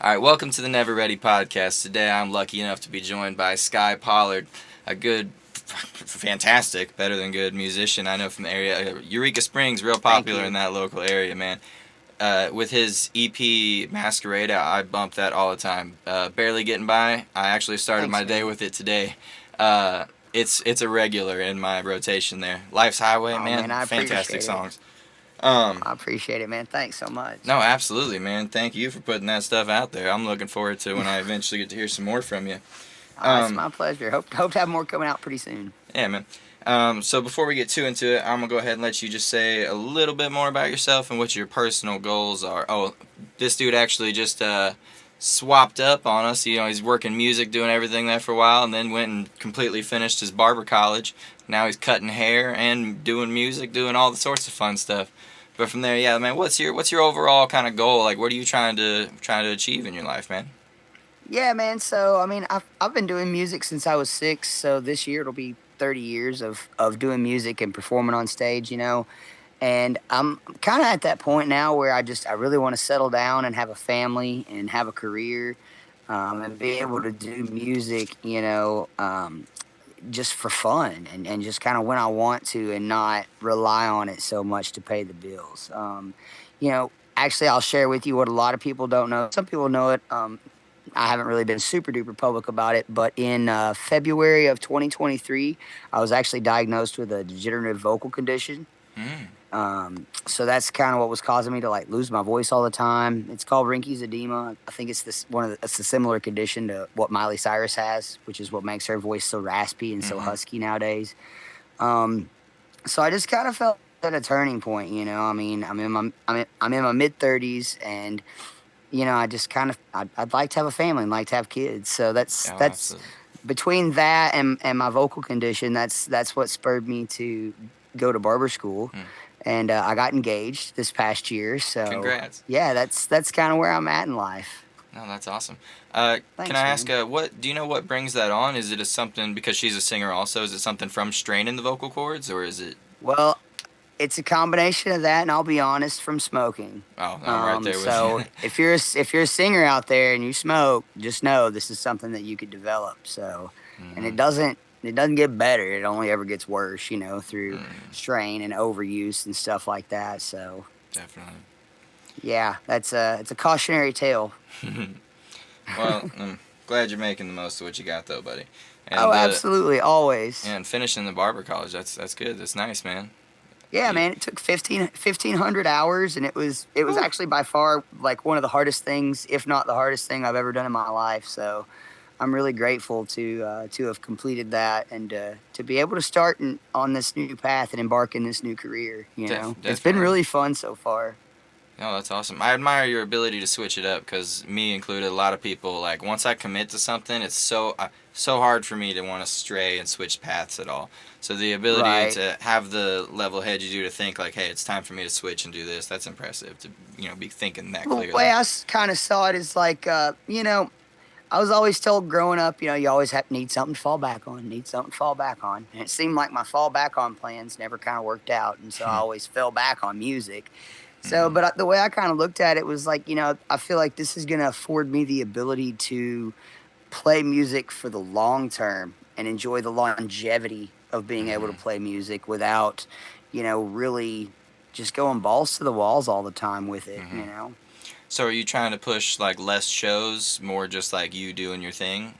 All right, welcome to the Never Ready podcast. Today I'm lucky enough to be joined by Skye Pollard, a good, fantastic, better than good musician I know from the area. Eureka Springs, real Thank popular in you. that local area, man. With his EP Masquerade, I bump that all the time. Barely getting by. I actually started my Thanks, day man. with it today. It's a regular in my rotation there. Life's Highway, Oh, man, man, I fantastic appreciate it. songs. Um, I appreciate it, man. Thanks so much. no, absolutely, man. Thank you for putting that stuff out there. I'm looking forward to when I eventually get to hear some more from you. It's Um, my pleasure. Hope to have more coming out pretty soon. yeah, man. So before we get too into it, I'm gonna go ahead and let you just say a little bit more about yourself and what your personal goals are. Oh, this dude actually just swapped up on us. You know, he's working music, doing everything there for a while, and then went and completely finished his barber college. Now he's cutting hair and doing music, doing all the sorts of fun stuff. But from there, yeah, man, what's your overall kind of goal? Like, what are you trying to achieve in your life, man? Yeah, man. So, I mean, I've been doing music since I was 6. So this year it'll be 30 years of doing music and performing on stage. And I'm kind of at that point now where I really want to settle down and have a family and have a career, and be able to do music. Just for fun and just kind of when I want to and not rely on it so much to pay the bills. Actually, I'll share with you what a lot of people don't know. Some people know it. I haven't really been super duper public about it, but in February of 2023, I was actually diagnosed with a degenerative vocal condition. Mm. So that's kind of what was causing me to like lose my voice all the time. It's called Rinke's edema. I think it's it's a similar condition to what Miley Cyrus has, which is what makes her voice so raspy and so Mm-hmm. husky nowadays. Um, so I just kind of felt at a turning point. I mean, I'm in my mid 30s, and I just kind of I'd like to have a family and like to have kids. So that's Oh, that's absolutely. between that and my vocal condition. That's what spurred me to go to barber school, Mm. and I got engaged this past year. So Congrats. yeah, that's kind of where I'm at in life. No, that's awesome. Can Thanks, I ask, man. what do you know? What brings that on? Is it a something because she's a singer also? Is it something from straining the vocal cords, or is it? Well, it's a combination of that, and I'll be honest, from smoking. Oh, I'm right there with you. So if you're a singer out there and you smoke, just know this is something that you could develop. So, and Mm-hmm. it doesn't get better. It only ever gets worse, through Mm, strain and overuse and stuff like that. So, definitely. yeah, it's a cautionary tale. Well, I'm glad you're making the most of what you got, though, buddy. Oh, And absolutely, always. and finishing the barber college. That's good. That's nice, man. Yeah, You, man, it took 1,500 hours, and it was whew. actually by far like one of the hardest things, if not the hardest thing I've ever done in my life. So I'm really grateful to have completed that and to be able to start on this new path and embark in this new career. It's been Definitely. really fun so far. No, that's awesome. I admire your ability to switch it up because me included, a lot of people like once I commit to something, it's so hard for me to want to stray and switch paths at all. So the ability Right. to have the level head you do to think like, hey, it's time for me to switch and do this. That's impressive to be thinking that The way clearly. I kind of saw it is like, I was always told growing up, you always need something to fall back on, need something to fall back on. And it seemed like my fall back on plans never kind of worked out. And so I always fell back on music. So, Mm-hmm. but the way I kind of looked at it was like, I feel like this is going to afford me the ability to play music for the long term and enjoy the longevity of being able to Mm-hmm. play music without, really just going balls to the walls all the time with it. Mm-hmm. So are you trying to push like less shows, more just like you doing your thing?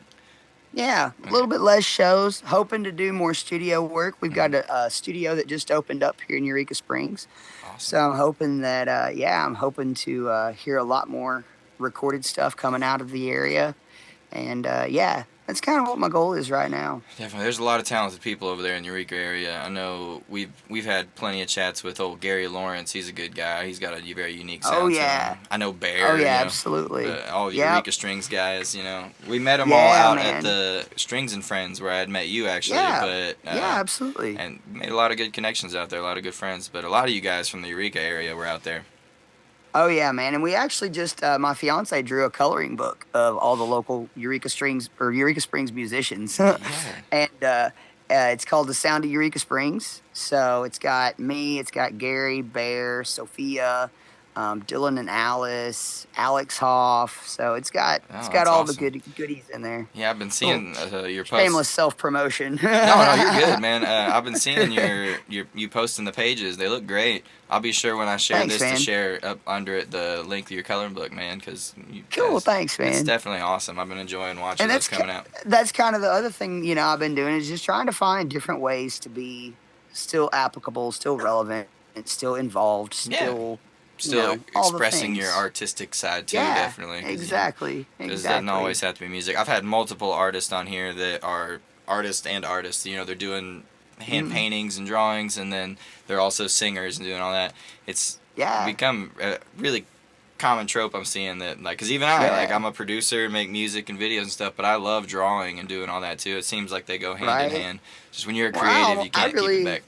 Yeah, a Okay. little bit less shows. Hoping to do more studio work. We've Mm-hmm. got a studio that just opened up here in Eureka Springs, Awesome. so I'm hoping that I'm hoping to hear a lot more recorded stuff coming out of the area, and yeah, that's kind of what my goal is right now. Definitely, there's a lot of talented people over there in the Eureka area. I know we've had plenty of chats with old Gary Lawrence. He's a good guy. He's got a very unique Oh sound to him. yeah, I know oh Bear. yeah, absolutely. All Yep. Eureka Strings guys. We met them all Yeah, out at man. the Strings and Friends where I had met you actually. Yeah, But yeah, absolutely. and made a lot of good connections out there. A lot of good friends. But a lot of you guys from the Eureka area were out there. Oh yeah, man. And we actually just my fiance drew a coloring book of all the local Eureka Springs musicians, Yeah. and it's called The Sound of Eureka Springs. So it's got me, it's got Gary, Bear, Sophia, Dylan and Alice, Alex Hoff. So it's Oh, got that's all the awesome. goodies in there. Yeah, I've been Little seeing your posts. shameless self promotion. No, you're good, man. I've been seeing you posting the pages. They look great. I'll be sure when I share Thanks, this to man. share up under it the link to your coloring book, man, because you Cool, guys, thanks, it's man. definitely awesome. I've been enjoying watching And those coming out. that's kind of the other thing, I've been doing is just trying to find different ways to be still applicable, still relevant, and still involved, Yeah, still, still all the expressing your things. artistic side too, Yeah, definitely, because exactly, because it doesn't exactly. always have to be music. I've had multiple artists on here that are artists. They're doing hand Mm, paintings and drawings, and then they're also singers and doing all that. It's yeah, become a really common trope I'm seeing that, like, because even I'm yeah, a producer, make music and videos and stuff, but I love drawing and doing all that too. It seems like they go hand in right. hand. Just when you're a Well, creative, you I can't keep it really back.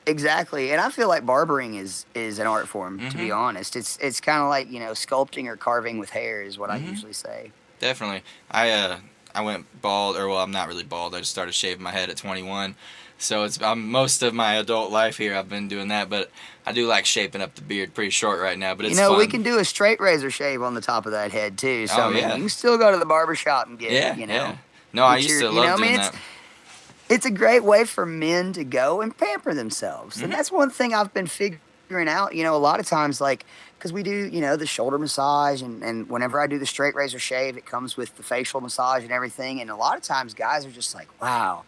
exactly, and I feel like barbering is an art form. To be Mhm. honest, it's kind of like sculpting or carving with hair is what I Mhm. usually say. Definitely. I went bald, or well, I'm not really bald. I just started shaving my head at 21. So it's most of my adult life here I've been doing that, but I do like shaping up the beard pretty short right now, but it's We fun. can do a straight razor shave on the top of that head too. So I Oh mean, yeah. you can still go to the barber shop and Yeah, yeah. No, I get used your, to love I mean, doing that. it's a great way for men to go and pamper themselves. And Mhm. that's one thing I've been figuring out, a lot of times, like, because we do, the shoulder massage, and whenever I do the straight razor shave, it comes with the facial massage and everything. And a lot of times guys are just like, wow,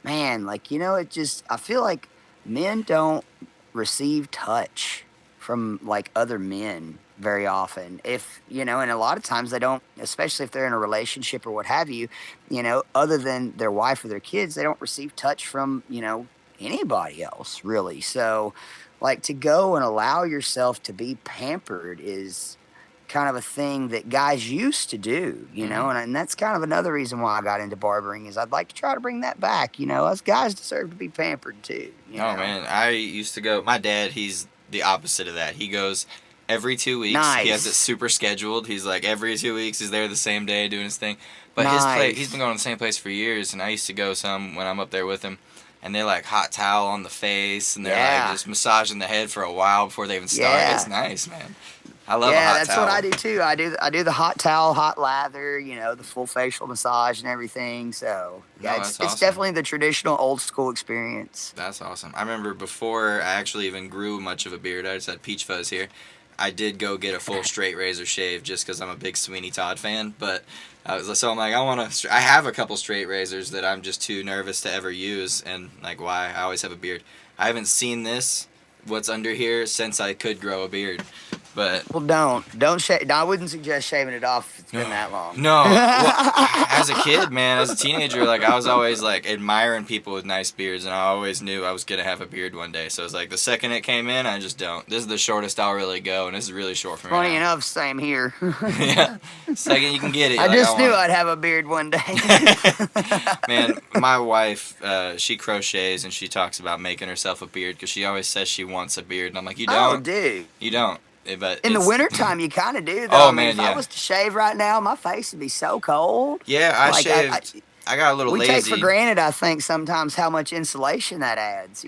man, like, I feel like men don't receive touch from like other men very often. And a lot of times they don't, especially if they're in a relationship or what have you, other than their wife or their kids, they don't receive touch from, anybody else really. So, like, to go and allow yourself to be pampered is kind of a thing that guys used to do, Mhm. and that's kind of another reason why I got into barbering is I'd like to try to bring that back. Us guys deserve to be pampered too. Oh man, I used to go. My dad, he's the opposite of that. He goes every 2 weeks. He has it Nice. super scheduled. He's like every 2 weeks he's there the same day doing his thing. But his place, he's been Nice. going to the same place for years, and I used to go some when I'm up there with him. And they're like hot towel on the face, and they're like Yeah. just massaging the head for a while before they even start. It's Yeah. nice, man. I love a Yeah, hot that's what I towel. do too. I do the hot towel, hot lather, the full facial massage and everything. So, yeah, No, it's that's it's awesome. definitely the traditional old school experience. That's awesome. I remember before I actually even grew much of a beard, I just had peach fuzz here. I did go get a full straight razor shave just because I'm a big Sweeney Todd fan. But so I'm like, I want to. I have a couple straight razors that I'm just too nervous to ever use, and like why I always have a beard. I haven't seen what's under here since I could grow a beard, but Well, don't shave. I wouldn't suggest shaving it off if it's been that long. no. Well, as a kid, man, as a teenager, like I was always like admiring people with nice beards, and I always knew I was gonna have a beard one day. So it's like the second it came in, I just don't. This is the shortest I'll really go, and this is really short for me right Funny now. enough, same here. Yeah, second you can get it, I you're like I just knew want I'd have a beard one day. it. Man, my wife, she crochets and she talks about making herself a beard because she always says she wants a beard, and I'm like, Oh, dude. you don't. But In the it's wintertime, you kind of do, though. oh I mean, man, if I yeah, was to shave right now, my face would be so cold. yeah. I Like, shaved. I got a little we take for lazy. granted, I think, sometimes how much insulation that adds.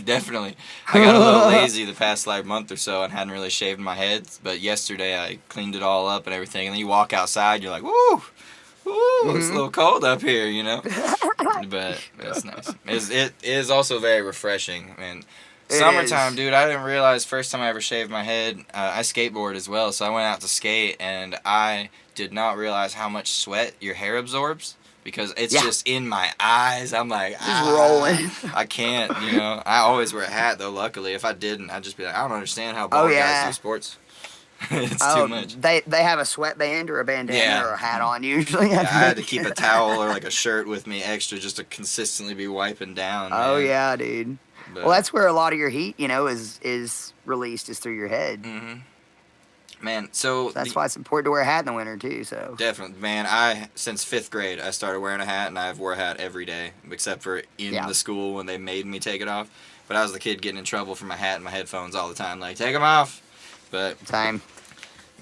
Definitely. I got a little lazy the past like month or so and hadn't really shaved my head. But yesterday I cleaned it all up and everything. And then you walk outside, you're like, woo, woo, it's a Hmm. little cold up here. But it's nice. It is also very refreshing. And It summertime, is. dude, I didn't realize first time I ever shaved my head. I skateboard as well, so I went out to skate and I did not realize how much sweat your hair absorbs because it's Yeah, just in my eyes. I'm like, just rolling. I can't. I always wear a hat though. Luckily, if I didn't, I'd just be like, I don't understand how Oh, bald guys do yeah. sports. It's too Oh, much. they have a sweatband or a bandana Yeah. or a hat on usually, I Yeah, I had to think. keep a towel or like a shirt with me extra just to consistently be wiping down, Oh, man. yeah, dude. Well, But that's where a lot of your heat, is released is through your head. hmm man, so So that's why it's important to wear a hat in the winter too. So definitely, man. I since fifth grade, I started wearing a hat, and I've wore a hat every day, except for in yeah, the school when they made me take it off. But I was the kid getting in trouble for my hat and my headphones all the time, like take them off. But same.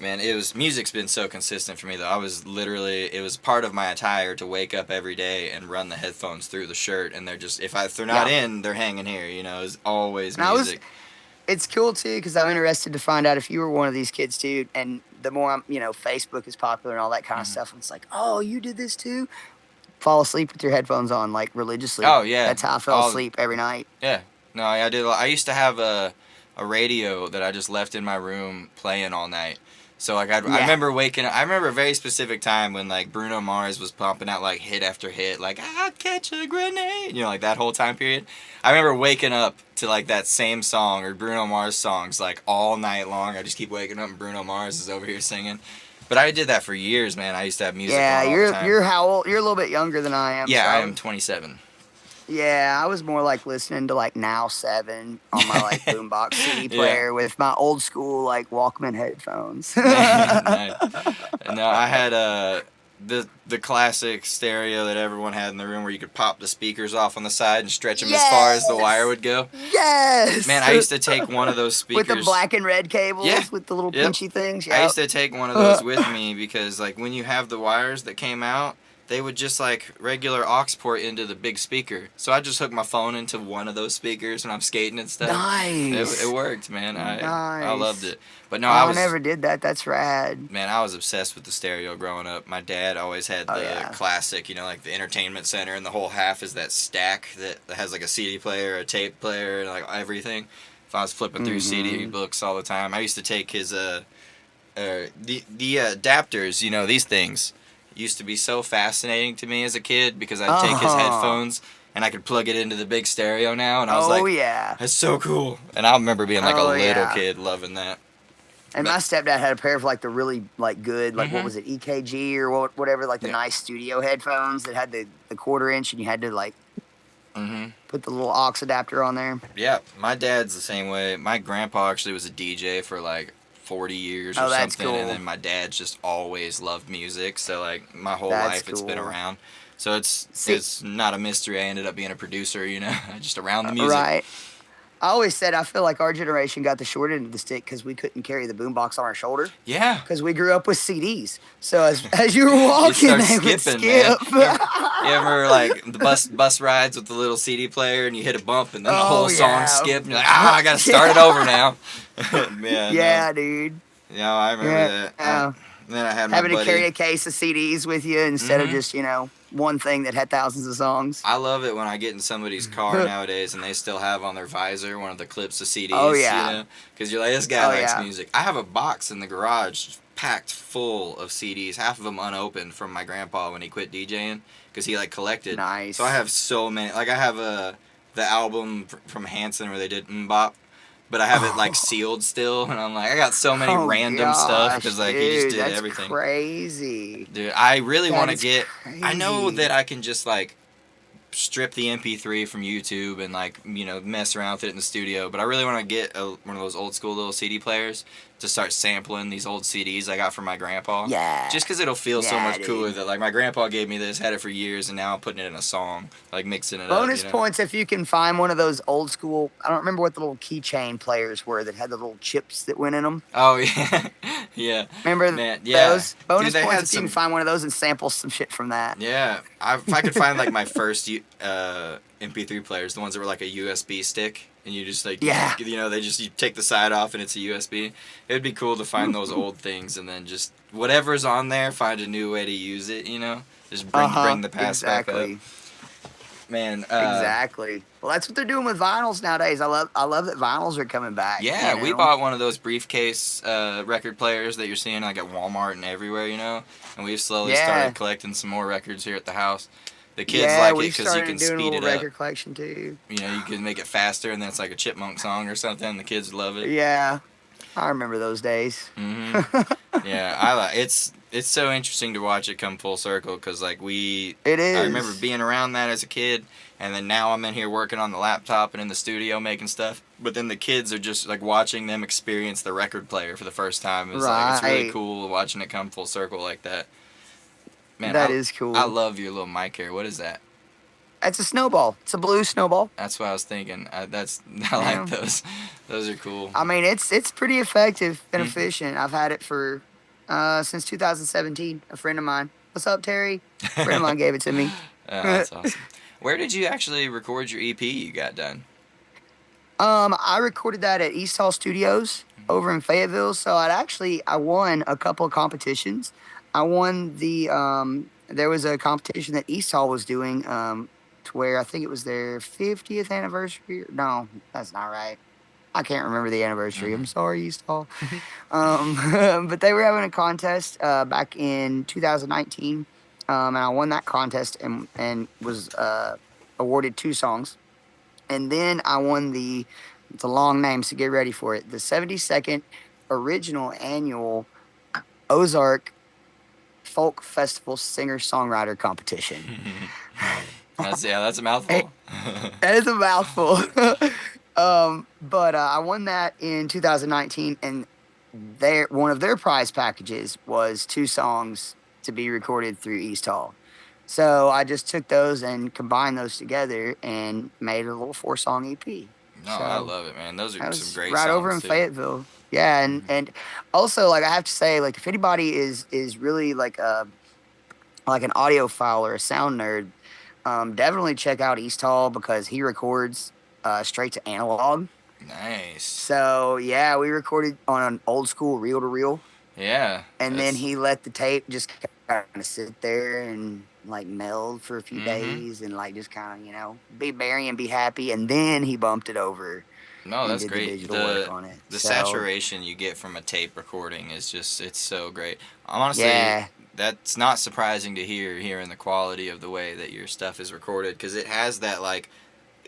man, music's been so consistent for me though. It was part of my attire to wake up every day and run the headphones through the shirt, and they're just if they're not Yeah, in, they're hanging here. It's always and I was music. it's cool too because I'm interested to find out if you were one of these kids too. And the more I'm, Facebook is popular and all that kind of Mhm. stuff. And it's like, oh, you did this too. Fall asleep with your headphones on like religiously. Oh yeah, That's how I fell all asleep every night. yeah. No, I did. I used to have a radio that I just left in my room playing all night. So like I Yeah. remember waking up. I remember a very specific time when like Bruno Mars was pumping out like hit after hit, like I'd catch a grenade, like that whole time period. I remember waking up to like that same song or Bruno Mars songs like all night long. I just keep waking up and Bruno Mars is over here singing. But I did that for years, man. I used to have music Yeah, on all the time. you're how old? You're a little bit younger than I am. Yeah, so I am 27. Yeah, I was more like listening to like Now 7 on my like boombox CD player with my old school like Walkman headphones. Nice. No, I had the classic stereo that everyone had in the room where you could pop the speakers off on the side and stretch them as far as the wire would go. Yes. Man, I used to take one of those speakers with the black and red cables with the little pinchy things. Yep. I used to take one of those with me because like when you have the wires that came out, they would just like regular aux port into the big speaker. So I just hook my phone into one of those speakers when I'm skating and stuff. Nice. It worked, man. I loved it. But no, I never did that. That's rad. Man, I was obsessed with the stereo growing up. My dad always had the classic, like the entertainment center, and the whole half is that stack that has like a CD player, a tape player, and like everything. If I was flipping through CD books all the time, I used to take his the adapters, these things used to be so fascinating to me as a kid because I'd take his headphones and I could plug it into the big stereo now, and I was like, that's so cool. And I remember being like a little kid loving that. And my stepdad had a pair of like the really like good, like what was it, EKG or whatever, like the nice studio headphones that had the 1/4 inch and you had to like put the little aux adapter on there. Yeah, my dad's the same way. My grandpa actually was a DJ for like 40 years or something, cool. and then my dad's just always loved music, so like my whole life it's been around. So it's not a mystery I ended up being a producer, just around the music. Right. I always said I feel like our generation got the short end of the stick because we couldn't carry the boombox on our shoulder. Yeah. Because we grew up with CDs. So as you were walking, they would skip. Man. You ever like the bus rides with the little CD player and you hit a bump and then the whole song skipped and you're like, I gotta start it over now. Dude. Yeah, I remember that. Then I had my having to carry a case of CDs with you instead of just one thing that had thousands of songs. I love it when I get in somebody's car nowadays and they still have on their visor one of the clips of CDs. Oh yeah, because you're like, this guy likes music. I have a box in the garage packed full of CDs, half of them unopened from my grandpa when he quit DJing because he like collected. Nice. So I have so many. Like I have the album from Hanson where they did Mbop. But I have it like sealed still, and I'm like, I got so many random stuff because like he just did everything. Crazy, dude. I really want to get. Crazy. I know that I can just like strip the MP3 from YouTube and like mess around with it in the studio, but I really want to get one of those old school little CD players to start sampling these old CDs I got from my grandpa. Yeah. Just because it'll feel so much cooler that like my grandpa gave me this, had it for years, and now I'm putting it in a song, like mixing it up. Bonus points if you can find one of those old school. I don't remember what the little keychain players were that had the little chips that went in them. Oh yeah, yeah. Remember those? Bonus points if you can find one of those and sample some shit from that. Yeah, if I could find like my first MP3 players, the ones that were like a USB stick. And you just like, you take the side off and it's a USB. It would be cool to find those old things and then just whatever's on there, find a new way to use it, Just bring the past back up. Man. Exactly. Well, that's what they're doing with vinyls nowadays. I love that vinyls are coming back. Yeah, we bought one of those briefcase record players that you're seeing like at Walmart and everywhere, And we've slowly started collecting some more records here at the house. The kids like it because you can speed it up. Record collection too. You can make it faster, and then it's like a Chipmunk song or something. The kids love it. Yeah, I remember those days. Yeah, it's so interesting to watch it come full circle because like it is. I remember being around that as a kid, and then now I'm in here working on the laptop and in the studio making stuff. But then the kids are just like watching them experience the record player for the first time. It's like it's really cool watching it come full circle like that. Man, that is cool. I love your little mic here. What is that? It's a snowball. It's a blue snowball. That's what I was thinking. I like those. Those are cool. I mean, it's pretty effective and efficient. I've had it for since 2017. A friend of mine. What's up, Terry? A friend of mine gave it to me. Oh, that's awesome. Where did you actually record your EP you got done? I recorded that at East Hall Studios over in Fayetteville. So I won a couple of competitions. I won there was a competition that East Hall was doing, to where I think it was their 50th anniversary. No, that's not right. I can't remember the anniversary. I'm sorry, East Hall. But they were having a contest back in 2019, and I won that contest and was awarded 2 songs. And then I won it's a long name, so get ready for it. The 72nd original annual Ozark Folk Festival Singer Songwriter Competition. That's a mouthful. That is a mouthful. But I won that in 2019, and one of their prize packages was 2 songs to be recorded through East Hall. So I just took those and combined those together and made a little 4-song EP. No, So I love it, man. Those are some great right songs over in too. Fayetteville. Yeah, and also, like, I have to say, like, if anybody is really like an audiophile or a sound nerd, definitely check out East Hall because he records straight to analog. Nice. So yeah, we recorded on an old school reel to reel. Yeah. And then he let the tape just kind of sit there and like meld for a few days and like just kind of, be merry and be happy. And then he bumped it over. No, that's did great. The digital work on it. The saturation you get from a tape recording is just, it's so great. Honestly, that's not surprising to hearing the quality of the way that your stuff is recorded, because it has that like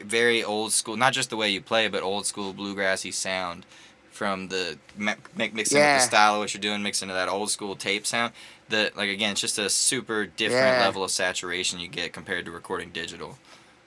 very old school, not just the way you play, but old school bluegrassy sound from the mixing with the style of what you're doing, mixing to that old school tape sound. That, like, again, it's just a super different level of saturation you get compared to recording digital.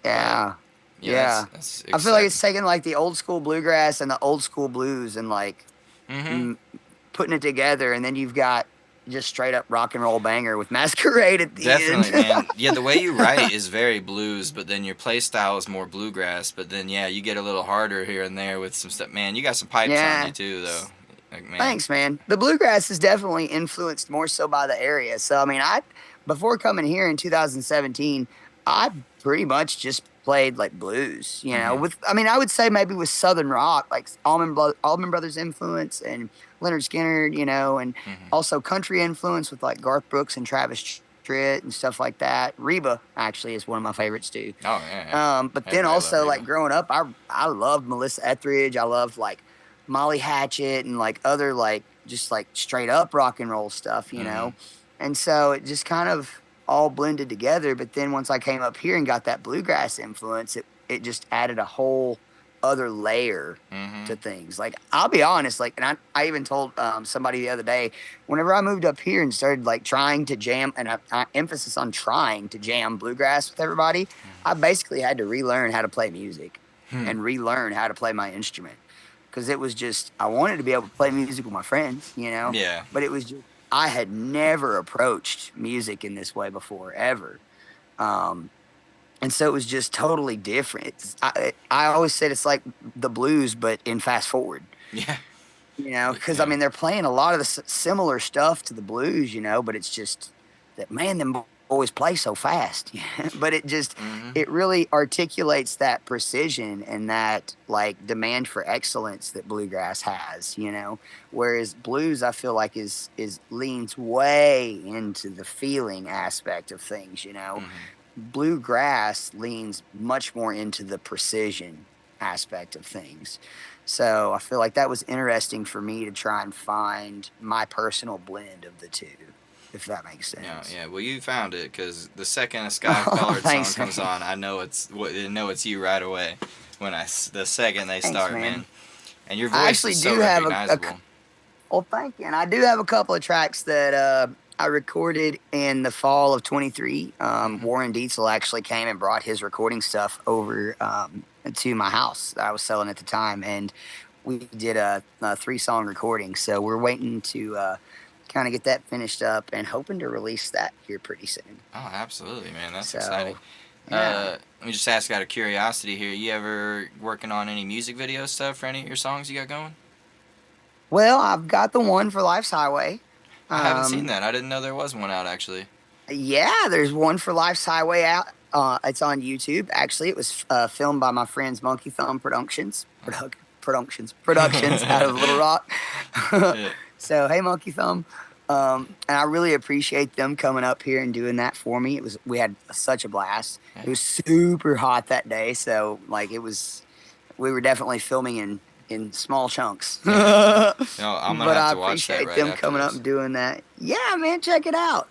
Yeah. That's I feel like it's taking like the old school bluegrass and the old school blues and like putting it together, and then you've got just straight up rock and roll banger with Masquerade at the end. Definitely, man. Yeah, the way you write is very blues, but then your play style is more bluegrass. But then, you get a little harder here and there with some stuff. Man, you got some pipes on you too, though. Like, man. Thanks, man. The bluegrass is definitely influenced more so by the area. So, I mean, before coming here in 2017, I pretty much just played like blues, I would say maybe with Southern rock, like Allman Brothers influence and Leonard Skinner, and also country influence with like Garth Brooks and Travis Tritt and stuff like that. Reba actually is one of my favorites too. Oh yeah. But then also like growing up, I loved Melissa Etheridge. I loved like Molly Hatchet and like other like just like straight up rock and roll stuff, and so it just kind of all blended together. But then once I came up here and got that bluegrass influence, it just added a whole other layer to things. Like, I'll be honest, like, and I even told somebody the other day, whenever I moved up here and started like trying to jam, and I emphasis on trying to jam bluegrass with everybody, I basically had to relearn how to play music and relearn how to play my instrument. Because it was just, I wanted to be able to play music with my friends, Yeah. But it was just, I had never approached music in this way before, ever. And so it was just totally different. I always said it's like the blues, but in fast forward. Yeah. Because, I mean, they're playing a lot of the similar stuff to the blues, but it's just that, man, them boys play so fast. But it just, it really articulates that precision and that, like, demand for excellence that bluegrass has, Whereas blues, I feel like, is leans way into the feeling aspect of things, Bluegrass leans much more into the precision aspect of things. So I feel like that was interesting for me to try and find my personal blend of the two, if that makes sense. Yeah. Well, you found it, because the second a Skye Pollard song comes on, I know it's you right away. The second they start, man. And your voice is so recognizable. Well, thank you. And I do have a couple of tracks that I recorded in the fall of 23. Warren Dietzel actually came and brought his recording stuff over to my house that I was selling at the time, and we did a 3-song recording. So we're waiting to kind of get that finished up and hoping to release that here pretty soon. Oh, absolutely, man. That's exciting. Yeah. Let me just ask out of curiosity here. You ever working on any music video stuff for any of your songs you got going? Well, I've got the one for Life's Highway. I haven't seen that. I didn't know there was one out, actually. Yeah, there's one for Life's Highway out it's on YouTube. Actually, it was filmed by my friends Monkey Thumb Productions out of Little Rock. Yeah. So hey, Monkey Thumb. And I really appreciate them coming up here and doing that for me. We had such a blast. It was super hot that day, so like we were definitely filming in small chunks. No, I'm gonna But have I to watch that appreciate right them after coming up this. and doing that. Yeah, man, check it out.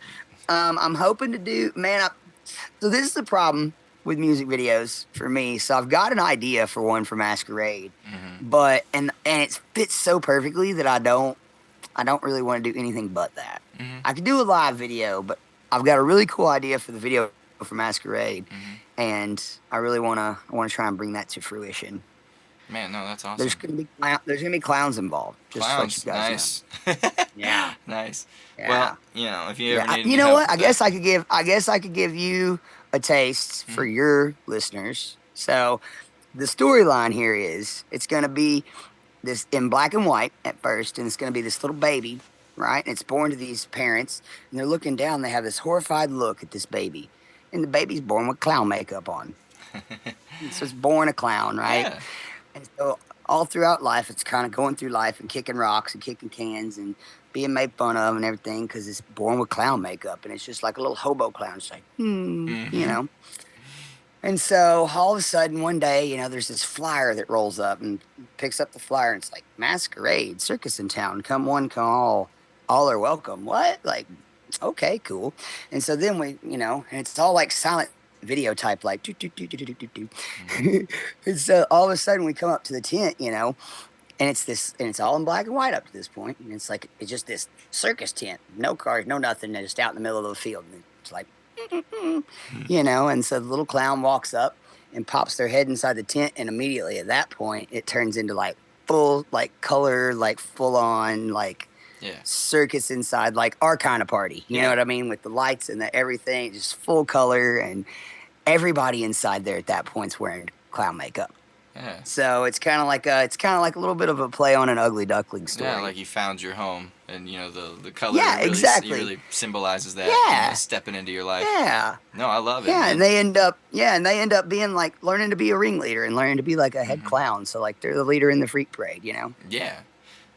I'm hoping to do, man. So this is the problem with music videos for me. So I've got an idea for one for Masquerade, Hmm. but and it fits so perfectly that I don't really want to do anything but that. Hmm. I could do a live video, but I've got a really cool idea for the video for Masquerade, Hmm. and I want to try and bring that to fruition. Man, no, that's awesome. There's gonna be clowns involved, just to let you Clowns, guys know. nice. Yeah, Nice. Well, yeah, if you yeah. ever need You any know help what? with that. I guess I could give you a taste for Mhm. your listeners. So the storyline here is it's gonna be this in black and white at first, and it's gonna be this little baby, right? And it's born to these parents, and they're looking down. They have this horrified look at this baby, and the baby's born with clown makeup on. So it's born a clown, right? Yeah. And so all throughout life, it's kind of going through life and kicking rocks and kicking cans and being made fun of and everything because it's born with clown makeup, and it's just like a little hobo clown. It's like, you Hmm. know. And so all of a sudden, one day, there's this flyer that rolls up and picks up the flyer, and it's like Masquerade Circus in town. Come one, come all are welcome. What? Like, okay, cool. And so then and it's all like silent video type, like do do do do do do do. Hmm. And so all of a sudden we come up to the tent, and it's all in black and white up to this point, and it's just this circus tent, no cars, no nothing, and just out in the middle of the field, and it's like, and so the little clown walks up and pops their head inside the tent, and immediately at that point it turns into like full like color, like full on like Yeah. circus inside, like our kind of party. You know Yeah. what I mean? With the lights and the everything, just full color, and everybody inside there at that point's wearing clown makeup. Yeah. So it's kind of like a little bit of a play on an ugly duckling Yeah, story. like you found your home, and the color Yeah, really exactly. really symbolizes that, Yeah, stepping into your life. yeah, No, I love it, yeah. man. And they end up being like learning to be a ringleader and learning to be like a head Hmm. clown. So like they're the leader in the freak parade. Yeah.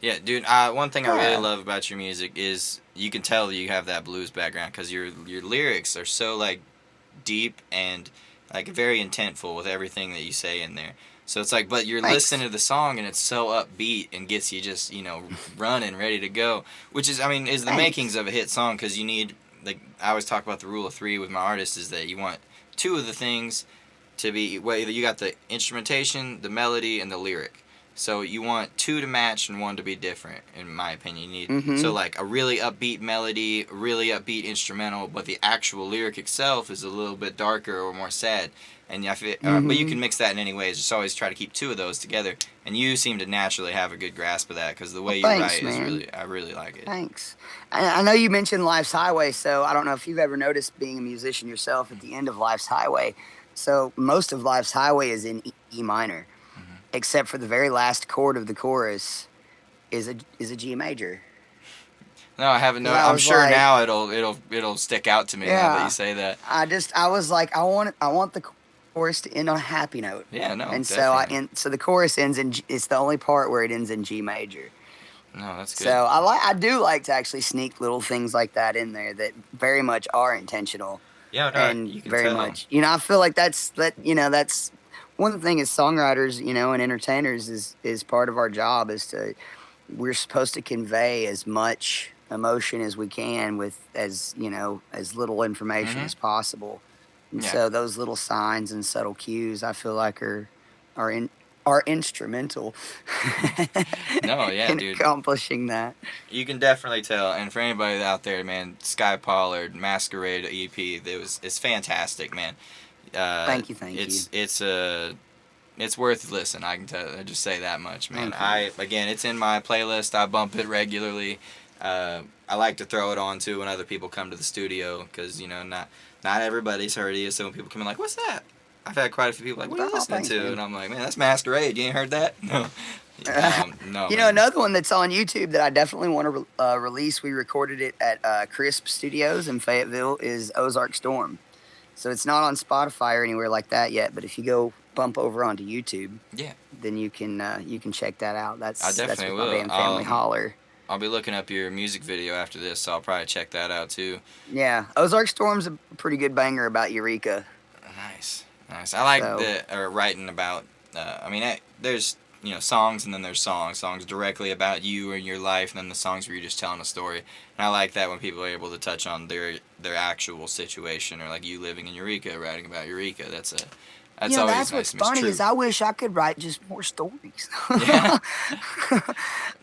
Yeah, dude. One thing I really Yeah, love about your music is you can tell that you have that blues background because your lyrics are so like deep and like very intentful with everything that you say in there. So it's like, but you're listening thanks. to the song and it's so upbeat and gets you just running, ready to go. Which is, I mean, is the makings Thanks. of a hit song because you need, like I always talk about the rule of three with my artists is that you want two of the things to be, well, you got the instrumentation, the melody, and the lyric. So you want two to match and one to be different, in my opinion. You need, so Mm-hmm. like a really upbeat melody, a really upbeat instrumental, but the actual lyric itself is a little bit darker or more sad. And but you Mm-hmm. can mix that in any ways. Just always try to keep two of those together. And you seem to naturally have a good grasp of that because the Well, way you thanks, write is man. really, I really like it. Thanks. I know you mentioned Life's Highway, so I don't know if you've ever noticed being a musician yourself at the end of Life's Highway. So most of Life's Highway is in E minor, Hmm. except for the very last chord of the chorus is a G major. No, I haven't Because known. I I'm was sure like, now it'll stick out to me now that you yeah, say that. I was like, I want the chorus to end on a happy note, Yeah, no, and definitely. so the chorus ends in it's the only part where it ends in G major. No, that's good. So I do like to actually sneak little things like that in there that very much are intentional Yeah, no, and you can very tell. much, I feel like that's one thing as songwriters, and entertainers is part of our job is to we're supposed to convey as much emotion as we can with as little information Hmm. as possible. And Yeah. so those little signs and subtle cues I feel like are in are instrumental No, yeah, in dude. accomplishing that. You can definitely tell. And for anybody out there, man, Skye Pollard Masquerade EP, it's fantastic, man. Thank you. It's worth listen. I can tell. I just say that much, man. Thank you. It's in my playlist. I bump it regularly. I like to throw it on too when other people come to the studio because not everybody's heard it. So when people come in like, what's that? I've had quite a few people like, what are you Oh, listening thanks, to? man. And I'm like, man, that's Masquerade. You ain't heard that? No. No, You know, man. another one that's on YouTube that I definitely want to release. We recorded it at Crisp Studios in Fayetteville. Is Ozark Storm. So it's not on Spotify or anywhere like that yet. But if you go bump over onto YouTube, Yeah, then you can check that out. I That's definitely with my will. band Family Holler. I'll be looking up your music video after this, so I'll probably check that out too. Yeah, Ozark Storm's a pretty good banger about Eureka. Nice, nice. I like So writing about. I mean, there's songs, and then there's songs directly about you or your life, and then the songs where you're just telling a story. And I like that when people are able to touch on their actual situation, or like you living in Eureka, writing about Eureka. That's always that's nice what's and it's funny true. is I wish I could write just more stories. Yeah.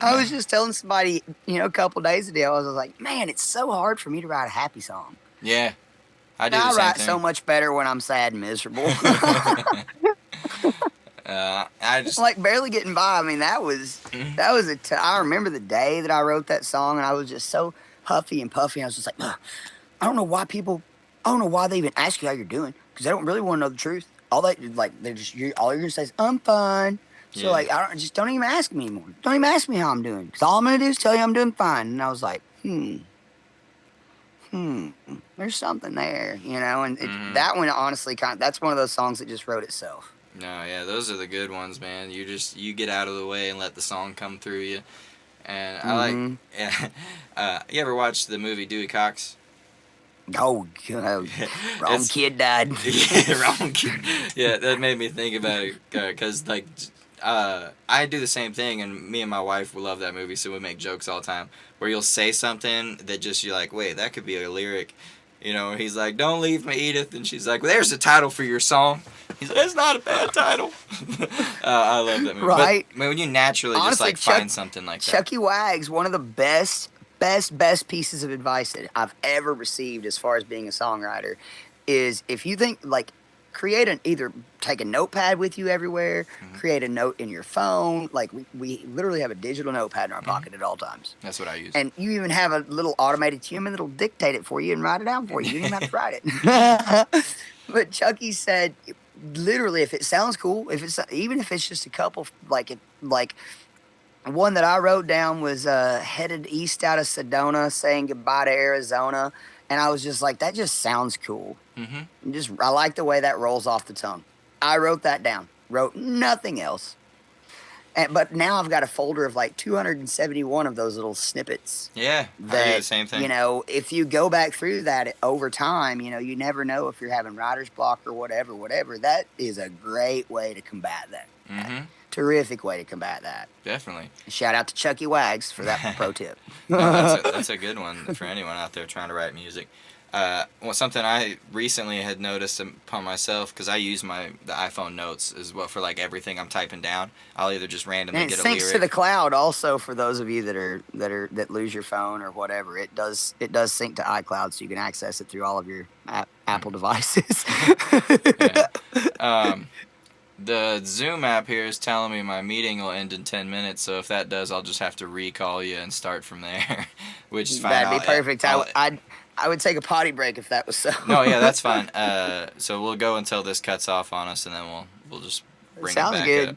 I was just telling somebody, a couple days ago, I was like, man, it's so hard for me to write a happy song. Yeah, I do I the same write thing. so much better when I'm sad and miserable. I just Like barely getting by. I mean, that was I remember the day that I wrote that song, and I was just so huffy and puffy. I was just like, "Ugh, I don't know why they even ask you how you're doing, because they don't really want to know the truth. All they like, all you're gonna say is I'm fine. So Yeah. like, don't even ask me anymore. Don't even ask me how I'm doing, because all I'm gonna do is tell you I'm doing fine. And I was like, there's something there, And that one, honestly, that's one of those songs that just wrote itself. No, yeah, those are the good ones, man. You get out of the way and let the song come through you. And I like, yeah. You ever watch the movie Dewey Cox? Oh, wrong kid died. Yeah, wrong kid. Yeah, that made me think about it because I do the same thing, and me and my wife will love that movie, so we make jokes all the time where you'll say something that just you're like, wait, that could be a lyric. He's like, don't leave me, Edith, and she's like, well, there's the title for your song. He's like, it's not a bad title. I love that movie. Right. But when you naturally Honestly, just find something like that. Chucky Wags, one of the best pieces of advice that I've ever received as far as being a songwriter is, if you think like, either take a notepad with you everywhere, create a note in your phone. Like we literally have a digital notepad in our pocket at all times. That's what I use. And you even have a little automated human that'll dictate it for you and write it down for you. You don't even have to write it. But Chucky said, literally, if it sounds cool, even if it's just a couple, like one that I wrote down was headed east out of Sedona, saying goodbye to Arizona. And I was just like, that just sounds cool. I like the way that rolls off the tongue. I wrote that down. Wrote nothing else. But now I've got a folder of like 271 of those little snippets. Yeah, I do the same thing. If you go back through that over time, you never know if you're having writer's block or whatever. That is a great way to combat that. Terrific way to combat that. Definitely. Shout out to Chucky Wags for that pro tip. No, that's a good one for anyone out there trying to write music. Something I recently had noticed upon myself, because I use the iPhone notes as well for like everything I'm typing down. I'll either just randomly And it get a lyric. syncs to the cloud also for those of you that lose your phone or whatever. It does sync to iCloud, so you can access it through all of your Apple devices. Yeah. The Zoom app here is telling me my meeting will end in 10 minutes, so if that does, I'll just have to recall you and start from there, which is fine. That'd be perfect. I would take a potty break if that was so. No, yeah, that's fine. So we'll go until this cuts off on us, and then we'll just bring it back Sounds good.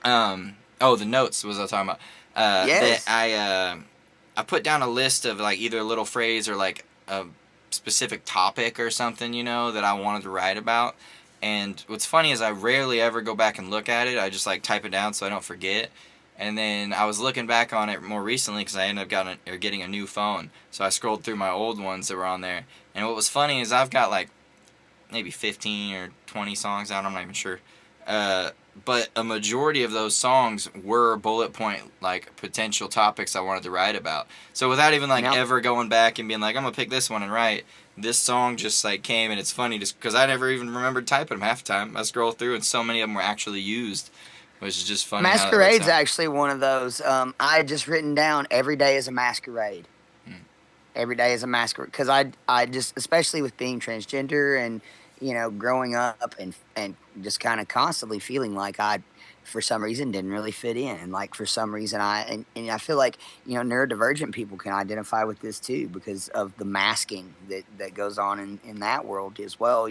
up. The notes was I was talking about. Yes. I put down a list of like either a little phrase or like a specific topic or something, that I wanted to write about. And what's funny is I rarely ever go back and look at it. I just like type it down so I don't forget. And then I was looking back on it more recently because I ended up getting a new phone. So I scrolled through my old ones that were on there. And what was funny is I've got like maybe 15 or 20 songs out. I'm not even sure. But a majority of those songs were bullet point like potential topics I wanted to write about. So without even ever going back and being like, I'm gonna pick this one and write, this song just like came. And it's funny just because I never even remembered typing them half the time. I scroll through and so many of them were actually used, which is just funny. Masquerade's actually one of those. I had just written down every day is a masquerade. Every day is a masquerade, because I just, especially with being transgender and growing up and just kind of constantly feeling like I, for some reason, didn't really fit in, and like for some reason and I feel like neurodivergent people can identify with this too, because of the masking that goes on in that world as well.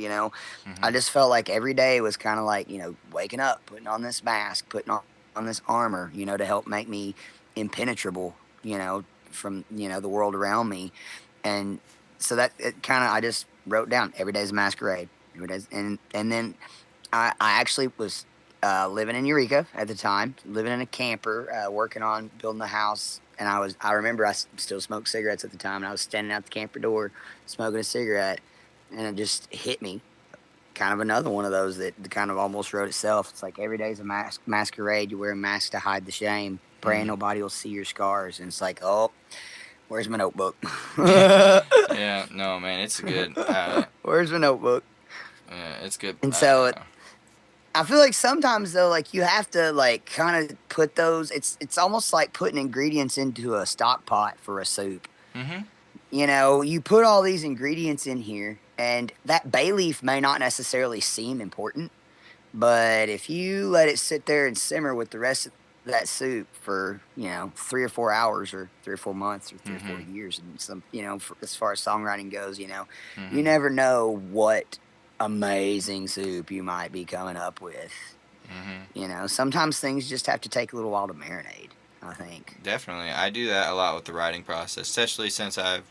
I just felt like every day was kind of like waking up, putting on this mask, putting on this armor, to help make me impenetrable, from the world around me. And so that it kind of I just wrote down every day's a masquerade. Every day's, and then I actually was living in Eureka at the time, living in a camper, working on building the house. And I remember I still smoked cigarettes at the time, and I was standing out the camper door smoking a cigarette, and it just hit me. Kind of another one of those that kind of almost wrote itself. It's like every day's a masquerade. You wear a mask to hide the shame, praying nobody will see your scars. And it's like, oh, where's my notebook? Yeah, no, man, it's good. Where's my notebook? It's good. And so I feel like sometimes though, like you have to like kind of put those. It's almost like putting ingredients into a stock pot for a soup. Mm-hmm. You know, you put all these ingredients in here, and that bay leaf may not necessarily seem important, but if you let it sit there and simmer with the rest of that soup for 3 or 4 hours, or 3 or 4 months, or 3 or 4 years, and some as far as songwriting goes, you never know what amazing soup you might be coming up with. Sometimes things just have to take a little while to marinate, I think. Definitely. I do that a lot with the writing process, especially since I've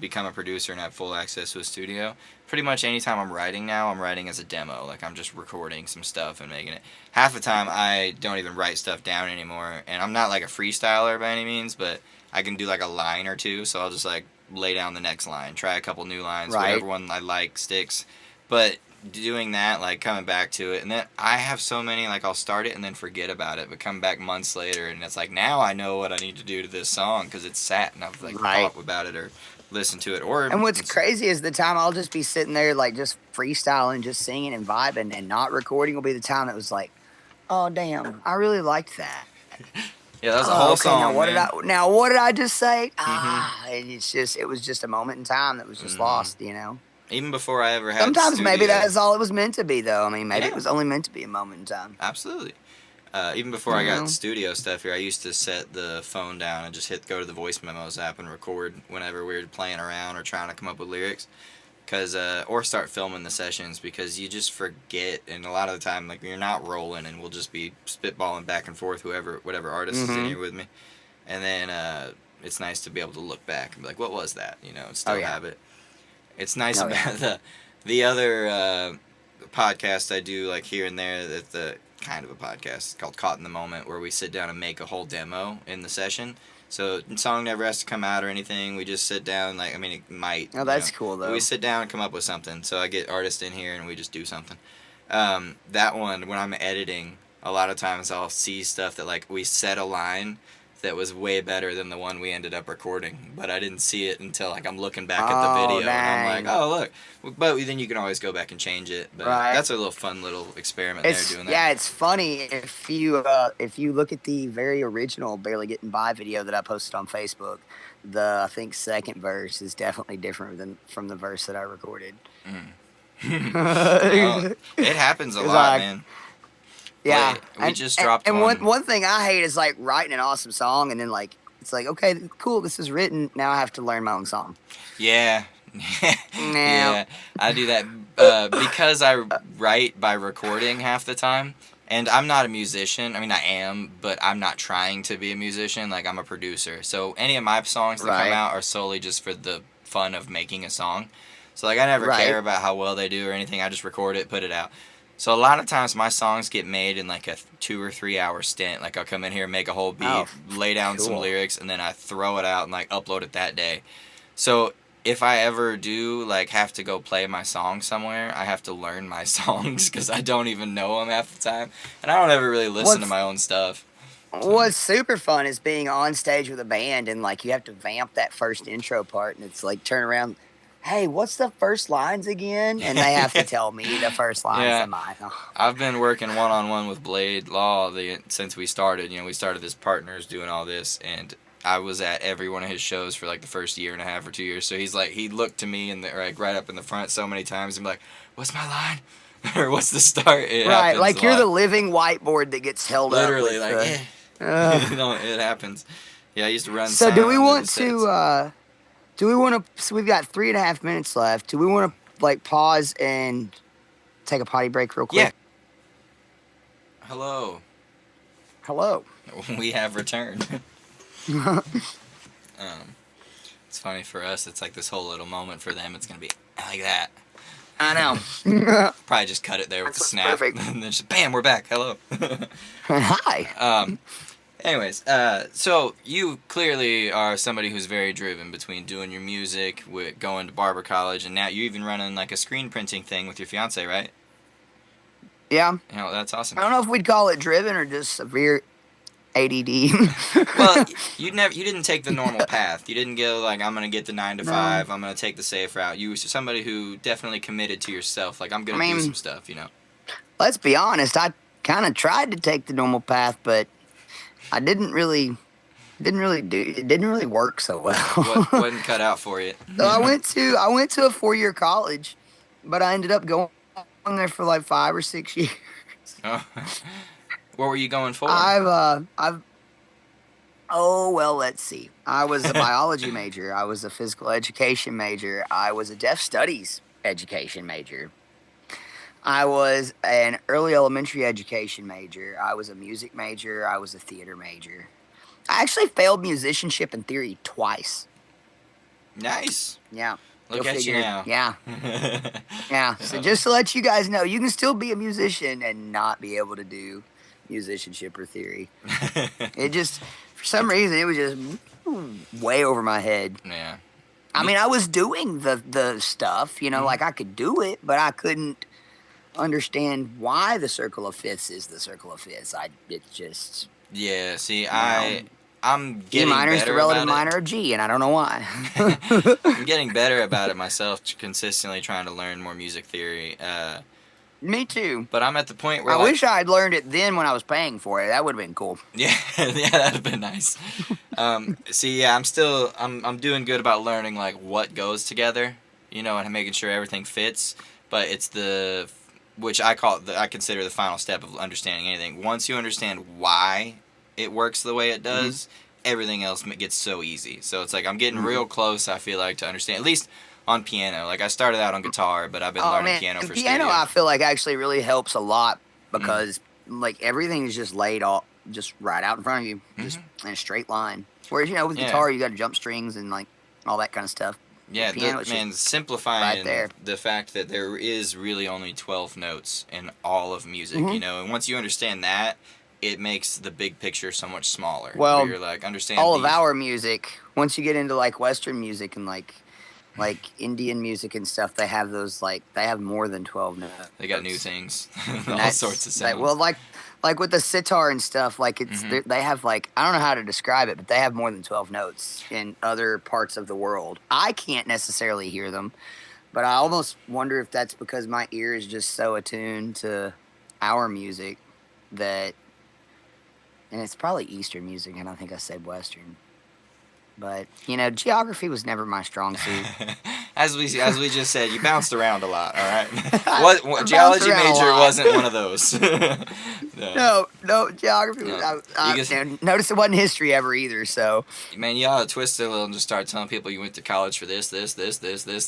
become a producer and have full access to a studio. Pretty much anytime I'm writing now, I'm writing as a demo. Like, I'm just recording some stuff and making it. Half the time, I don't even write stuff down anymore. And I'm not like a freestyler by any means, but I can do like a line or two. So I'll just like lay down the next line, try a couple new lines, whatever one I like sticks. But doing that, like coming back to it, and then I have so many, like I'll start it and then forget about it, but come back months later, and it's like, now I know what I need to do to this song because it's sat and I've like thought about it or listened to it. And what's crazy is the time I'll just be sitting there like just freestyling, just singing and vibing and not recording will be the time that was like, oh damn, I really liked that. Yeah, that was a whole song. Now what did I just say? It was just a moment in time that was just lost, Even before I ever had Sometimes maybe that's all it was meant to be, though. I mean, maybe it was only meant to be a moment in time. Absolutely. Even before I got studio stuff here, I used to set the phone down and just go to the voice memos app and record whenever we were playing around or trying to come up with lyrics. Or start filming the sessions, because you just forget, and a lot of the time, like, you're not rolling, and we'll just be spitballing back and forth, whatever artist is in here with me. And then it's nice to be able to look back and be like, what was that? And still have it. It's nice about the other podcast I do, like here and there, that's the kind of a podcast called Caught in the Moment, where we sit down and make a whole demo in the session. So the song never has to come out or anything. We just sit down, it might. Oh, that's cool, though. We sit down and come up with something. So I get artists in here and we just do something. That one, when I'm editing, a lot of times I'll see stuff that, like, we set a line that was way better than the one we ended up recording, but I didn't see it until, like, I'm looking back at the video, and I'm like, oh, look. But then you can always go back and change it. But that's a little fun little experiment doing that. Yeah, it's funny if you look at the very original Barely Getting By video that I posted on Facebook. I think second verse is definitely different from the verse that I recorded. Well, it happens a lot, man. Yeah, we just dropped and one thing I hate is like writing an awesome song and then like it's like, okay, cool, this is written, now I have to learn my own song. Yeah. Yeah, I do that because I write by recording half the time, and I'm not a musician. I mean, I am, but I'm not trying to be a musician. Like, I'm a producer, so any of my songs that come out are solely just for the fun of making a song. So like, I never care about how well they do or anything. I just record it, put it out. So a lot of times my songs get made in like a 2 or 3 hour stint. Like, I'll come in here, make a whole beat, lay down some lyrics, and then I throw it out and like upload it that day. So if I ever do like have to go play my song somewhere, I have to learn my songs because I don't even know them half the time, and I don't ever really listen to my own stuff. What's super fun is being on stage with a band and like you have to vamp that first intro part, and it's like turn around. Hey, what's the first lines again? And they have to tell me the first lines of mine. I've been working one-on-one with Blade Law since we started. We started as partners doing all this, and I was at every one of his shows for like the first year and a half or 2 years. So he looked to me and like right up in the front so many times and be like, what's my line? Or what's the start? It like you're the living whiteboard that gets held literally, up. Literally, it happens. Yeah, I used to run. So do we want to... so we've got 3.5 minutes left. Do we want to like pause and take a potty break real quick? Yeah. Hello. Hello. We have returned. It's funny for us. It's like this whole little moment. For them, it's gonna be like that. I know. Probably just cut it there with That's a what's snap, perfect. and then just bam, we're back. Hello. Hi. Anyways, so you clearly are somebody who's very driven between doing your music, with going to barber college, and now you're even running like a screen printing thing with your fiance, right? Yeah. You know, that's awesome. I don't know if we'd call it driven or just severe ADD. Well, you didn't take the normal path. You didn't go like, I'm gonna get the 9 to No. 5. I'm gonna take the safe route. You were somebody who definitely committed to yourself. Like, I'm gonna do some stuff. You know. Let's be honest. I kind of tried to take the normal path, but I didn't really do. It didn't really work so well. Wasn't cut out for you. So I went to a 4-year college, but I ended up going there for like 5 or 6 years. Oh. What were you going for? Oh, well, let's see. I was a biology major. I was a physical education major. I was a deaf studies education major. I was an early elementary education major. I was a music major. I was a theater major. I actually failed musicianship and theory twice. Nice. Yeah. Look Go at figure. you now. Yeah. Yeah. So just to let you guys know, you can still be a musician and not be able to do musicianship or theory. It just, for some reason, it was just way over my head. Yeah. I mean, I was doing the stuff, you know, like I could do it, but I couldn't understand why the circle of fifths is the circle of fifths. It's just. Yeah. See, know, I'm E getting minor is better the relative about minor of G, and I don't know why. I'm getting better about it myself, consistently trying to learn more music theory. Me too. But I'm at the point where I wish I had learned it then when I was paying for it. That would have been cool. Yeah, yeah, that'd have been nice. See, yeah, I'm doing good about learning like what goes together, you know, and making sure everything fits. But it's which I consider the final step of understanding anything. Once you understand why it works the way it does, everything else gets so easy. So it's like I'm getting real close, I feel like, to understand, at least on piano. Like, I started out on guitar, but I've been learning piano for piano, studio. I feel like actually really helps a lot because like everything is just laid all just right out in front of you, just in a straight line. Whereas, you know, with guitar, you got to jump strings and like all that kind of stuff. Yeah, piano, simplifying right there. the fact that there is really only 12 notes in all of music, you know, and once you understand that, it makes the big picture so much smaller. Well, you're like, understand all of our music, once you get into like Western music and like Indian music and stuff, they have those they have more than 12 notes. They got new things, all sorts of sounds. Like with the sitar and stuff, like it's they have like, I don't know how to describe it, but they have more than 12 notes in other parts of the world. I can't necessarily hear them, but I almost wonder if that's because my ear is just so attuned to our music that, and it's probably Eastern music, and I think I said Western. But, you know, geography was never my strong suit. As we just said, you bounced around a lot, all right? Geology major wasn't one of those. No, geography was... notice it wasn't history ever either, so... Man, you ought to twist it a little and just start telling people you went to college for this,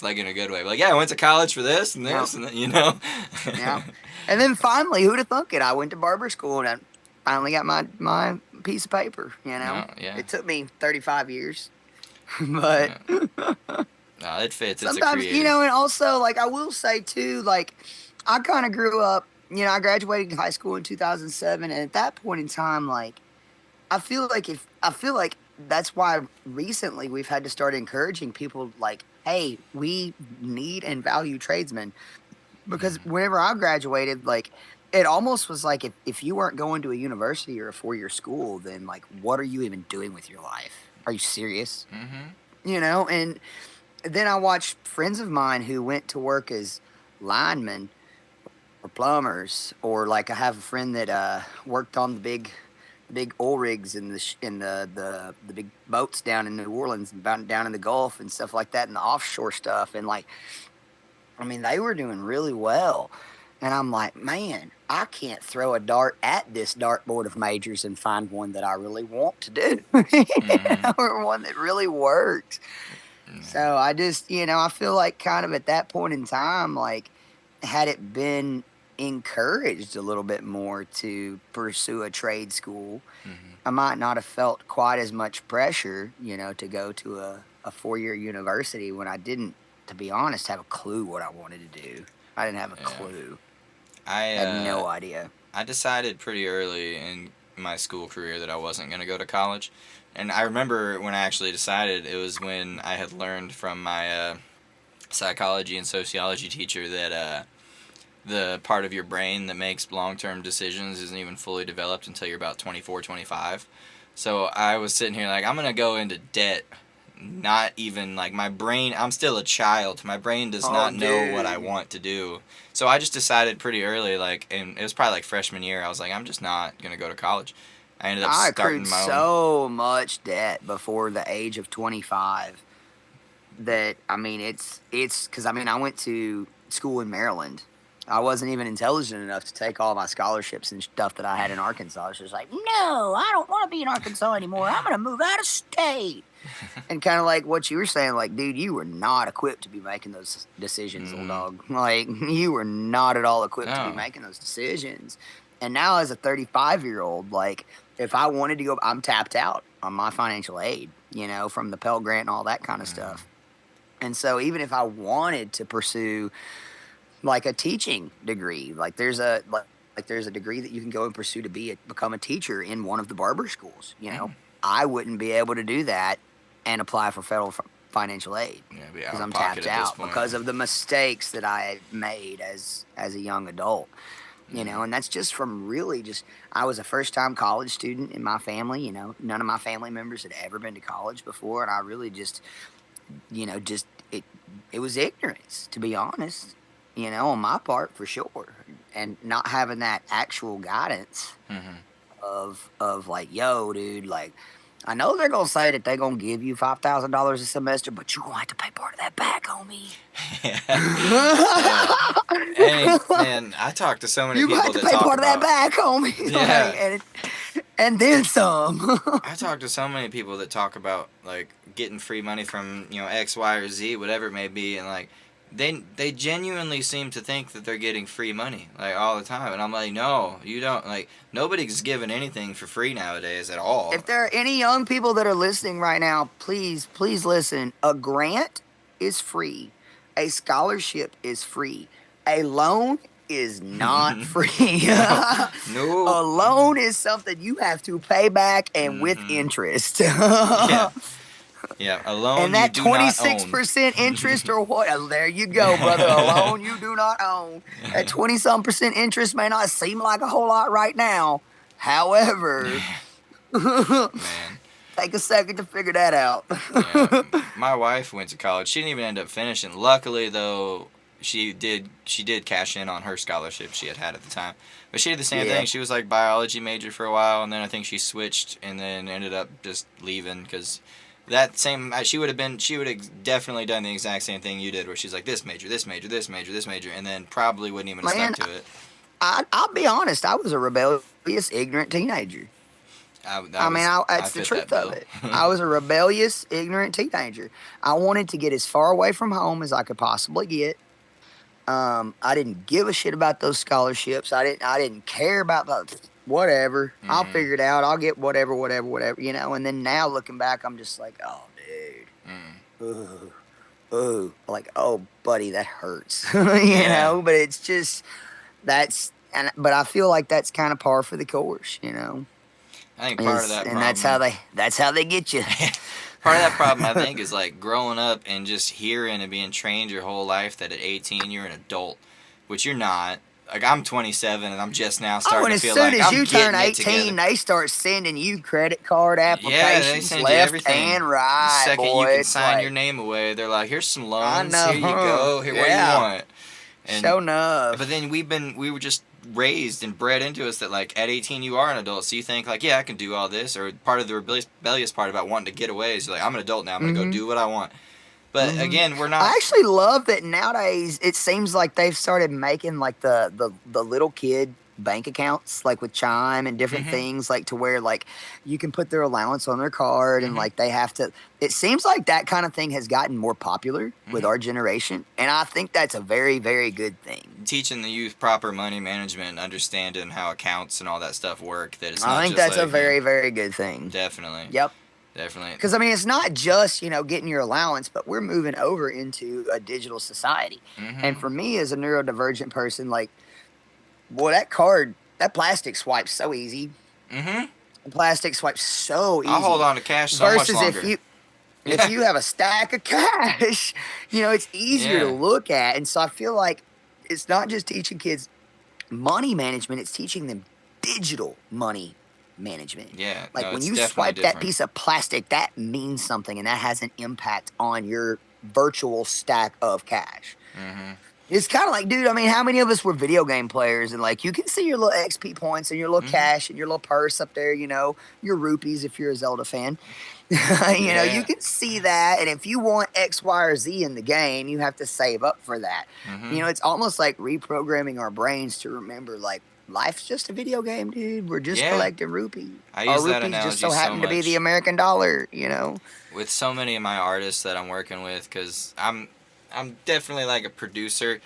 like in a good way. Like, yeah, I went to college for this and this, and then, you know? Yeah. And then finally, who'd have thunk it? I went to barber school and I finally got my piece of paper, you know? Oh, yeah. It took me 35 years. But no, it fits. Sometimes, it's a creative. you know, and also, like, I will say, too, like, I kind of grew up, you know, I graduated high school in 2007, and at that point in time, like, I feel like that's why recently we've had to start encouraging people, like, hey, we need and value tradesmen. Because whenever I graduated, like, it almost was like if you weren't going to a university or a 4-year school, then, like, what are you even doing with your life? Are you serious? You know, and then I watched friends of mine who went to work as linemen or plumbers, or like I have a friend that worked on the big oil rigs and the big boats down in New Orleans and down in the Gulf and stuff like that, and the offshore stuff, and like, I mean, they were doing really well. And I'm like, man, I can't throw a dart at this dartboard of majors and find one that I really want to do, or one that really works. So I just, you know, I feel like kind of at that point in time, like, had it been encouraged a little bit more to pursue a trade school, I might not have felt quite as much pressure, you know, to go to a 4-year university when I didn't, to be honest, have a clue what I wanted to do. I didn't have a Yeah. clue. I Had no idea. I decided pretty early in my school career that I wasn't going to go to college. And I remember when I actually decided, it was when I had learned from my psychology and sociology teacher that the part of your brain that makes long-term decisions isn't even fully developed until you're about 24, 25. So I was sitting here like, I'm going to go into debt. Not even like my brain, I'm still a child. My brain does not know what I want to do. So I just decided pretty early, like, and it was probably like freshman year, I was like, I'm just not going to go to college. I ended up I starting accrued my own. so much debt before the age of 25 that, I mean, it's because, I mean, I went to school in Maryland. I wasn't even intelligent enough to take all my scholarships and stuff that I had in Arkansas. I was just like, no, I don't want to be in Arkansas anymore. I'm going to move out of state. And kind of like what you were saying, like, dude, you were not equipped to be making those decisions, little dog. Like, you were not at all equipped to be making those decisions. And now, as a 35-year-old, like, if I wanted to go, I'm tapped out on my financial aid, you know, from the Pell Grant and all that kind of stuff. And so, even if I wanted to pursue like a teaching degree, like there's a degree that you can go and pursue to become a teacher in one of the barber schools, you know, I wouldn't be able to do that and apply for federal financial aid because I'm tapped out because of the mistakes that I made as a young adult, you know. And that's just from really just, I was a first-time college student in my family, you know. None of my family members had ever been to college before, and I really just, you know, just it was ignorance, to be honest, you know, on my part for sure, and not having that actual guidance of like, yo, dude, like, I know they're gonna say that they're gonna give you $5,000 a semester, but you're gonna have to pay part of that back, homie. Hey, man, I talk to so many people that talk about... You have to pay part of that back, homie. Yeah. Like, and then some. I talk to so many people that talk about, like, getting free money from, you know, X, Y, or Z, whatever it may be, and, like, they genuinely seem to think that they're getting free money, like, all the time. And I'm like, no, you don't. Like, nobody's giving anything for free nowadays at all. If there are any young people that are listening right now, please listen. A grant is free. A scholarship is free. A loan is not free. No. A loan is something you have to pay back, and with interest. Yeah, a loan and that you do 26% interest or what? There you go, brother. A loan you do not own. That 20-some% interest may not seem like a whole lot right now. However, take a second to figure that out. Yeah, my wife went to college. She didn't even end up finishing. Luckily, though, she did cash in on her scholarship she had at the time. But she did the same thing. She was like biology major for a while, and then I think she switched and then ended up just leaving because she would have definitely done the exact same thing you did, where she's like this major, this major, this major, this major, and then probably wouldn't even have stuck to it. I'll be honest. I was a rebellious, ignorant teenager. That's the truth of it. I was a rebellious, ignorant teenager. I wanted to get as far away from home as I could possibly get. I didn't give a shit about those scholarships. I didn't care about the whatever. I'll figure it out. I'll get whatever, you know. And then now looking back, I'm just like, oh, dude. Ooh. Like, oh, buddy, that hurts. you know, but it's just, but I feel like that's kind of par for the course, you know. I think part of that problem... And that's how they get you. Part of that problem, I think, is like growing up and just hearing and being trained your whole life that at 18 you're an adult, which you're not. Like, I'm 27 and I'm just now starting to feel like I'm getting it together. As soon as you turn 18, they start sending you credit card applications left and right. The second you can sign your name away, they're like, here's some loans, here you go, here, what do you want? And, sure enough. But then we were just raised and bred into us that, like, at 18 you are an adult, so you think, like, yeah, I can do all this. Or part of the rebellious part about wanting to get away is like, I'm an adult now, I'm gonna go do what I want. But again, we're not... I actually love that nowadays it seems like they've started making like the little kid bank accounts, like with Chime and different things, like to where like you can put their allowance on their card and like they have to... It seems like that kind of thing has gotten more popular with our generation, and I think that's a very, very good thing. Teaching the youth proper money management and understanding how accounts and all that stuff work. That it's not I think just that's a very, very good thing. Definitely. Yep. Definitely. Because I mean, it's not just getting your allowance, but we're moving over into a digital society. And Mm-hmm. for me, as a neurodivergent person, like, boy, that plastic swipes so easy. Mm-hmm. The plastic swipes so I'll hold easy. on to cash so much Versus longer. if Yeah. you have a stack of cash, it's easier to Yeah. look at. And so I feel like it's not just teaching kids money management, it's teaching them digital money management. Yeah. Like No, when it's you definitely swipe that different. piece of plastic, that means something and that has an impact on your virtual stack of cash. Mm-hmm. It's kind of like, dude, I mean, how many of us were video game players and like you can see your little XP points and your little Mm-hmm. cash and your little purse up there, your rupees if you're a Zelda fan. You Yeah. can see that. And if you want X, Y, or Z in the game, you have to save up for that. Mm-hmm. It's almost like reprogramming our brains to remember, like, life's just a video game, dude. We're just Yeah. collecting rupees. I Our use that rupees just analogy so so happen to be the much American dollar, with so many of my artists that I'm working with, because I'm definitely like a producer,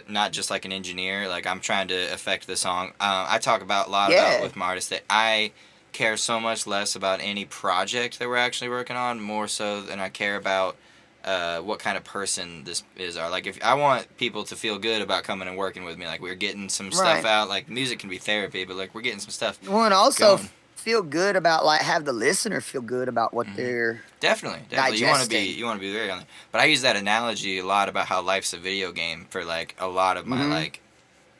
not just like an engineer. Like I'm trying to affect the song. I talk about a lot about Yeah. with my artists that I care so much less about any project that we're actually working on, more so than I care about what kind of person this is. Or like if I want people to feel good about coming and working with me, like we're getting some stuff Right. out. Like music can be therapy, but like we're getting some stuff Well, and also going. feel good about, like, have the listener feel good about what Hmm. they're Definitely. digesting. You want to be very on there. But I use that analogy a lot about how life's a video game for like a lot of my Mm-hmm. like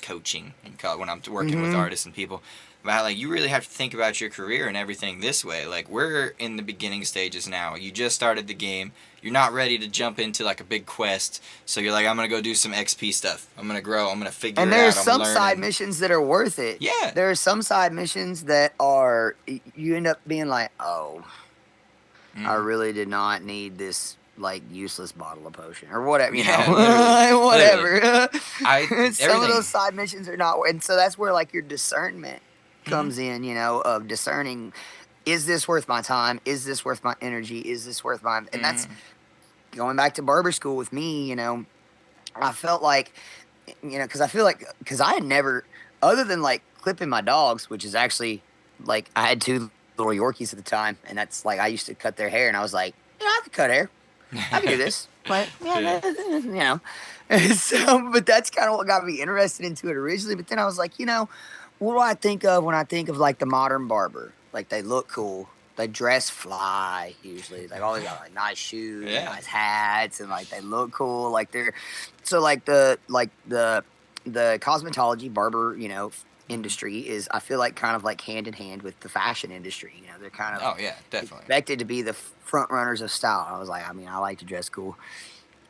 coaching and when I'm working with Mm-hmm. artists and people about how, like you really have to think about your career and everything this way. Like we're in the beginning stages now. You just started the game. You're not ready to jump into like a big quest. So you're like, I'm gonna go do some XP stuff. I'm gonna grow. I'm gonna figure And it there's out. I'm some side learning. missions that are worth it. Yeah. There are some side missions that are, you end up being like, oh, I Mm. really did not need this, like, useless bottle of potion or whatever, Yeah. Literally. Literally. whatever. I Some of everything. those side missions are not, and so that's where like your discernment Hmm. comes in, of discerning, is this worth my time? Is this worth my energy? Is this worth my, and that's Hmm. going back to barber school with me, I felt like, because I feel like, because I had never, other than like clipping my dogs, which is actually like, I had two little Yorkies at the time, and that's like, I used to cut their hair, and I was like, I can cut hair. I can do this. Like, Yeah. yeah. So, but that's kind of what got me interested into it originally. But then I was like, what do I think of when I think of like the modern barber? Like, they look cool. They dress fly usually. Like, always got like nice shoes, and Yeah. nice hats, and like they look cool. Like they're so like the cosmetology barber, industry is, I feel like, kind of like hand in hand with the fashion industry. They're kind of Oh yeah, definitely. expected to be the front runners of style. I was like, I mean, I like to dress cool.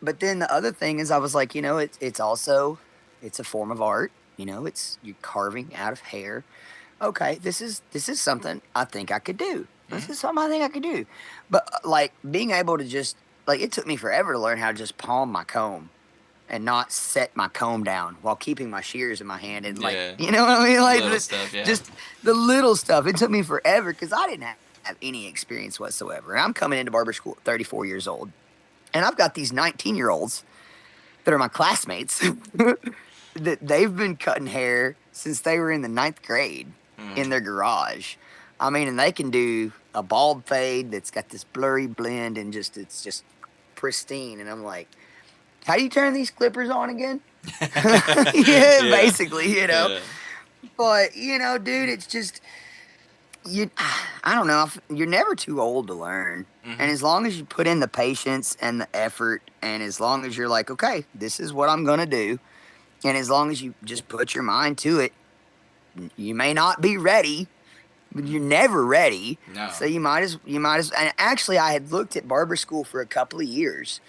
But then the other thing is, I was like, it's also, it's a form of art. It's, you're carving out of hair. Okay, this is something I think I could do. This Hmm. is something I think I could do. But like being able to just, like, it took me forever to learn how to just palm my comb and not set my comb down while keeping my shears in my hand, and like, Yeah. you know what I mean? Like Little stuff. Yeah. just the little stuff. It took me forever because I didn't have any experience whatsoever. And I'm coming into barber school at 34 years old, and I've got these 19-year-olds that are my classmates that they've been cutting hair since they were in the ninth grade in their garage. I mean, and they can do a bald fade that's got this blurry blend and it's just pristine. And I'm like, how do you turn these clippers on again? Yeah, Yeah. basically, Yeah. But dude, it's just, you. I don't know. You're never too old to learn, and Hmm. as long as you put in the patience and the effort, and as long as you're like, okay, this is what I'm gonna do, and as long as you just put your mind to it, you may not be ready, but you're never ready. No. So you might as. And actually, I had looked at barber school for a couple of years.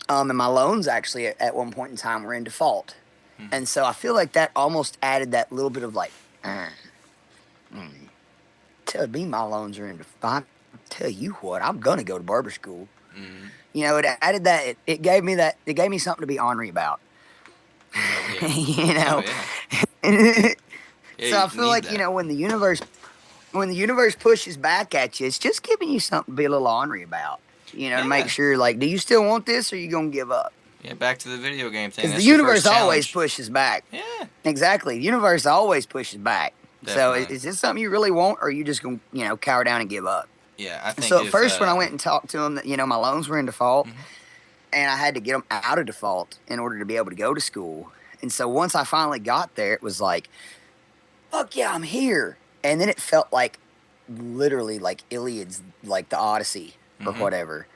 And my loans actually at one point in time were in default. And so I feel like that almost added that little bit of like, tell me my loans are in default. Tell you what, I'm gonna go to barber school. Hmm. It added that. It gave me that. It gave me something to be ornery about. Oh yeah. you know. Oh yeah. Yeah. So I You feel need like that. when the universe pushes back at you, it's just giving you something to be a little ornery about. To Yeah. make sure, like, do you still want this, or are you gonna give up? Yeah. Back to the video game thing. Because the That's your universe first always challenge. pushes back. Yeah. Exactly. The universe always pushes back. So Definitely. is this something you really want, or are you just going to, cower down and give up? Yeah, I think So at if first, when I went and talked to them, that my loans were in default, mhm. and I had to get them out of default in order to be able to go to school. And so once I finally got there, it was like, fuck yeah, I'm here. And then it felt like literally like Iliad's, like the Odyssey or Mhm. whatever.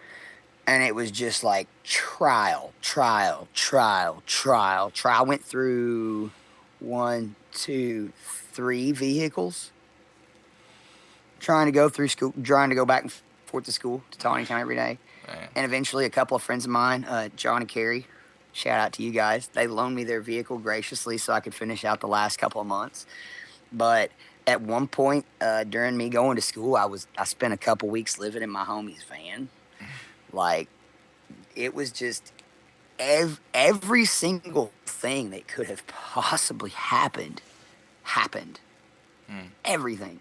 And it was just like trial, trial, trial, trial, trial. I went through 1, 2, 3 vehicles trying to go through school, trying to go back and forth to school to Tawnytown every day. Right. And eventually, a couple of friends of mine, John and Carrie, shout out to you guys. They loaned me their vehicle graciously so I could finish out the last couple of months. But at one point during me going to school, I spent a couple weeks living in my homie's van. Like, it was just every single thing that could have possibly happened. Mm. Everything.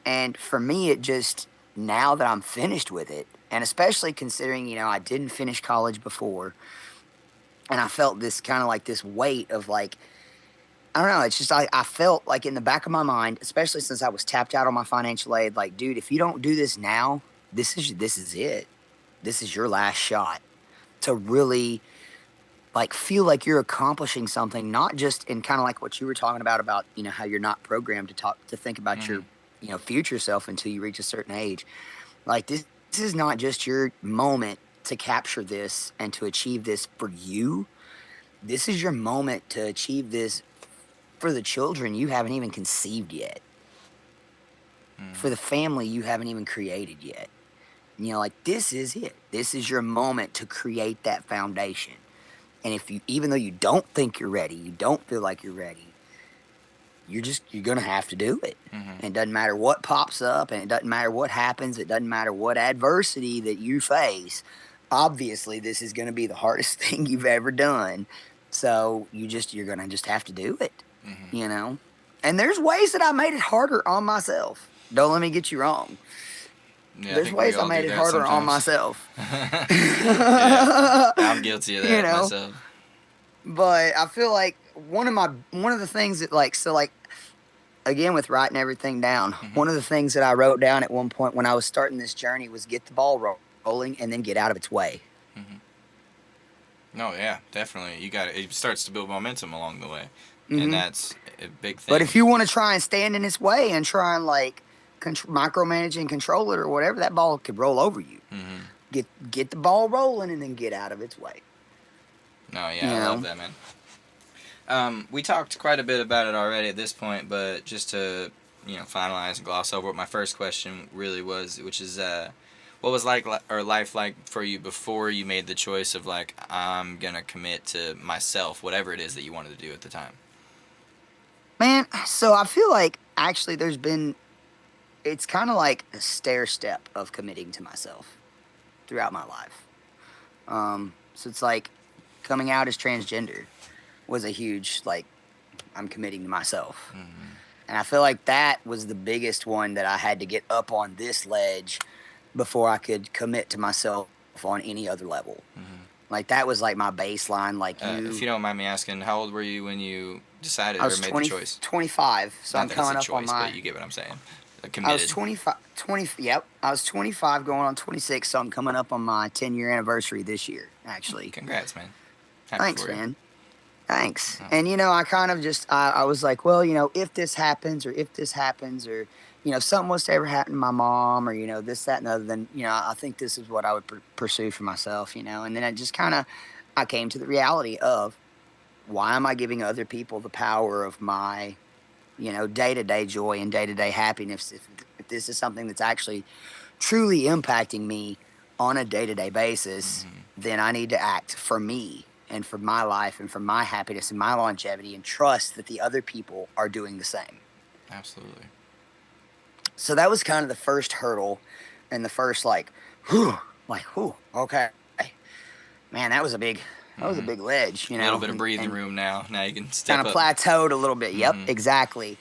And for me, it just, now that I'm finished with it, and especially considering, I didn't finish college before, and I felt this kind of like this weight of like, I don't know, it's just, I felt like in the back of my mind, especially since I was tapped out on my financial aid, like, dude, if you don't do this now, this is it. This is your last shot to really like feel like you're accomplishing something, not just in kind of like what you were talking about, how you're not programmed to think about your, Mhm. future self until you reach a certain age. Like this is not just your moment to capture this and to achieve this for you. This is your moment to achieve this for the children you haven't even conceived yet, Mhm. for the family you haven't even created yet. Like this is it. This is your moment to create that foundation. And if you, even though you don't think you're ready, you don't feel like you're ready, you're gonna have to do it. Mhm. And it doesn't matter what pops up, and it doesn't matter what happens. It doesn't matter what adversity that you face. Obviously, this is gonna be the hardest thing you've ever done. So you're gonna just have to do it. Mhm. You know. And there's ways that I made it harder on myself. Don't let me get you wrong. Yeah, I There's think we ways I all do made it that harder on sometimes. myself. Yeah, I'm guilty of you that know, myself. but I feel like one of the things that like again with writing everything down, Mhm. one of the things that I wrote down at one point when I was starting this journey was get the ball rolling and then get out of its way. Mhm. No, yeah, definitely. You got it. It starts to build momentum along the way, and Hmm. that's a big But thing. if you want to try and stand in its way and try and like micromanage and control it or whatever, that ball could roll over you. Mhm. Get the ball rolling and then get out of its way. No, You yeah, I love know. that, man. We talked quite a bit about it already at this point, but just to finalize and gloss over what my first question really was, which is what was or life like for you before you made the choice of like I'm gonna commit to myself, whatever it is that you wanted to do at the time. Man, so I feel like actually it's kind of like a stair step of committing to myself throughout my life. So it's like coming out as transgender was a huge, like, I'm committing to myself. Mm-hmm. And I feel like that was the biggest one that I had to get up on this ledge before I could commit to myself on any other level. Mm-hmm. Like that was like my baseline. Like If you don't mind me asking, how old were you when you decided I or was made the 20, choice? 25. So Not I'm that it's a coming up on choice, but my, you get what I'm saying. I was Committed. 25, 20, yep. I was 25 going on 26. So I'm coming up on my 10-year anniversary this year, actually. Congrats, man. Happy Thanks, for you. man. Thanks. Oh. And I kind of just I was like, well, if this happens or if this happens or if something was to ever happen to my mom or this, that, and the other, then I think this is what I would pursue for myself. And then I just kind of I came to the reality of why am I giving other people the power of my day to day joy and day to day happiness if this is something that's actually truly impacting me on a day to day basis, Mm-hmm. then I need to act for me and for my life and for my happiness and my longevity and trust that the other people are doing the same. Absolutely. So that was kind of the first hurdle and the first whew, whew, okay. Man, that was a Mm-hmm. big ledge, A little bit of and, breathing and room now. Now you can kind step of up. plateaued a little bit. Yep, Mm-hmm. exactly.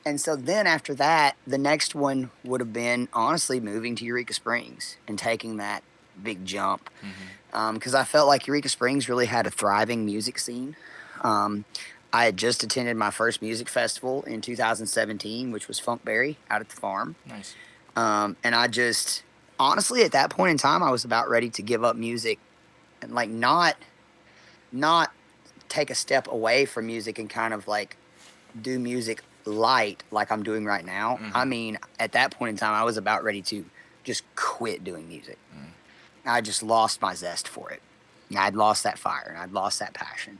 And so then after that, the next one would have been honestly moving to Eureka Springs and taking that big jump. Mm-hmm. Because I felt like Eureka Springs really had a thriving music scene. Um, I had just attended my first music festival in 2017, which was Funkberry out at the farm. Nice. And I just, honestly, at that point in time, I was about ready to give up music and like not take a step away from music and kind of like do music light like I'm doing right now. I Mm-hmm. mean, at that point in time, I was about ready to just quit doing music. Mm. I just lost my zest for it. I'd lost that fire and I'd lost that passion.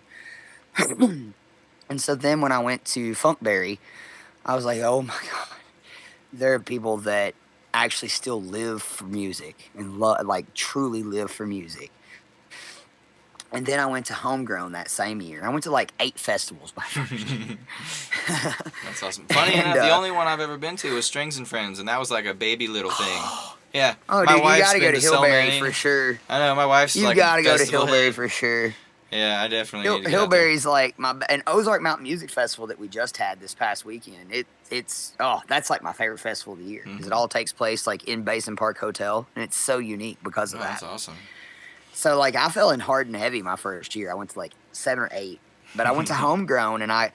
And so then when I went to Funkberry, I was like, oh my God, there are people that actually still live for music and like truly live for music. And then I went to Homegrown that same year. I went to like 8 festivals my first year. That's awesome. Funny And enough, the only one I've ever been to was Strings and Friends, and that was like a baby little thing. Yeah, oh, my dude, you wife's got to go been to so Hillberry many. for sure. I know my wife's You like got to a go to festival Hillberry head. for sure. Yeah, I definitely need to get out there. Hillberry's like an Ozark Mountain Music Festival that we just had this past weekend. It's that's like my favorite festival of the year because it all takes place like in Basin Park Hotel, and it's so unique because of Oh, that. that's awesome. So like I fell in hard and heavy my first year. I went to like 7 or 8, but I went to Homegrown and I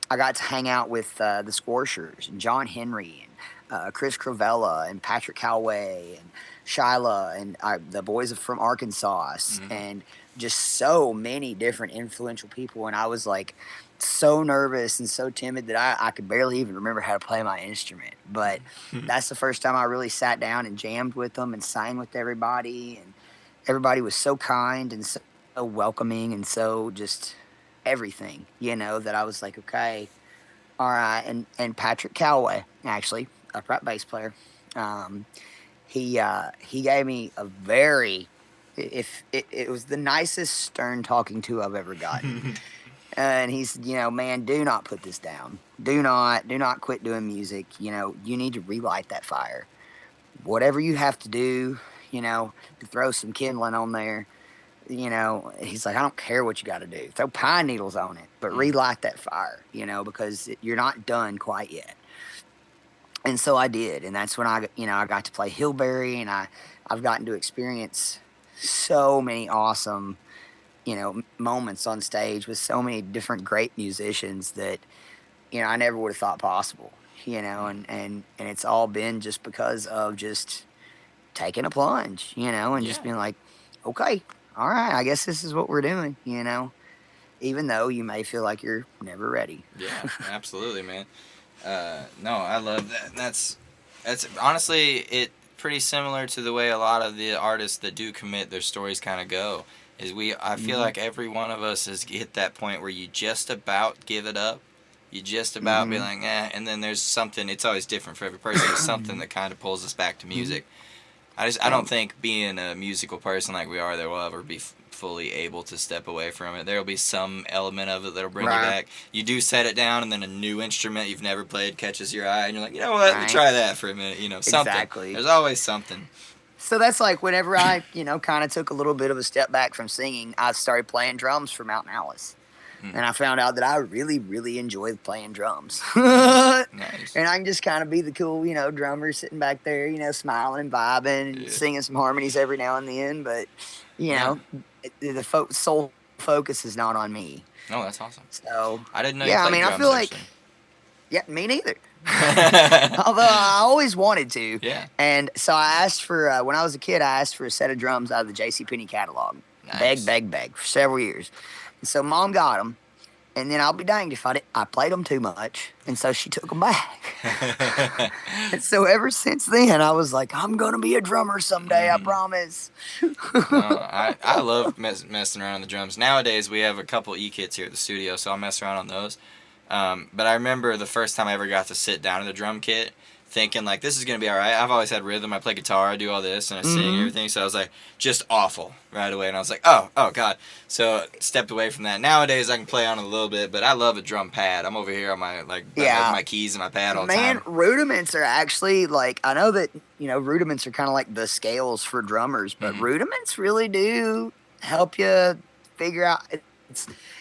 got to hang out with the Scorchers and John Henry and Chris Cravella and Patrick Calloway and Shyla and the boys from Arkansas and just so many different influential people. And I was like so nervous and so timid that I could barely even remember how to play my instrument. But that's the first time I really sat down and jammed with them and sang with everybody. And everybody was so kind and so welcoming and so just everything, that I was like, okay, all right. And Patrick Calloway, actually, upright bass player, he gave me a very, if it was the nicest stern talking to I've ever gotten. And he's, man, do not put this down. Do not quit doing music. You need to relight that fire. Whatever you have to do, to throw some kindling on there. He's like, I don't care what you got to do. Throw pine needles on it, but relight that fire, because you're not done quite yet. And so I did. And that's when I got to play Hillberry, and I've gotten to experience so many awesome, moments on stage with so many different great musicians that, I never would have thought possible, and it's all been just because of just taking a plunge, and just being like, okay, all right, I guess this is what we're doing, even though you may feel like you're never ready. Yeah, absolutely, man. No, I love that. That's honestly it pretty similar to the way a lot of the artists that do commit their stories kind of go. I feel like every one of us has hit that point where you just about give it up. You just about be like, and then there's something. It's always different for every person. There's something that kind of pulls us back to music. I don't think being a musical person like we are, that we'll ever be fully able to step away from it. There'll be some element of it that'll bring you back. You do set it down, and then a new instrument you've never played catches your eye, and you're like, you know what, let me try that for a minute. Something. Exactly. There's always something. So that's like whenever I, kind of took a little bit of a step back from singing, I started playing drums for Mountain Alice. And I found out that I really, really enjoy playing drums. Nice. And I can just kind of be the cool, drummer sitting back there, smiling and vibing and singing some harmonies every now and then. But, the sole focus is not on me. No, that's awesome. So I didn't know you played drums, I feel like, me neither. Although I always wanted to. Yeah. And so I asked for, when I was a kid, I asked for a set of drums out of the JCPenney catalog. Nice. Beg for several years. And so Mom got them, and then I'll be danged if I played them too much, and so she took them back. And so ever since then, I was like, I'm gonna be a drummer someday, I promise. I love messing around on the drums. Nowadays, we have a couple E-kits here at the studio, so I'll mess around on those. But I remember the first time I ever got to sit down in the drum kit, thinking like, this is gonna be all right. I've always had rhythm. I play guitar, I do all this, and I sing and everything. So I was like, just awful right away. And I was like, oh god. So stepped away from that. Nowadays I can play on it a little bit, but I love a drum pad. I'm over here on my my keys and my pad all the time. Man, rudiments are actually like, I know that rudiments are kind of like the scales for drummers, but rudiments really do help you figure out.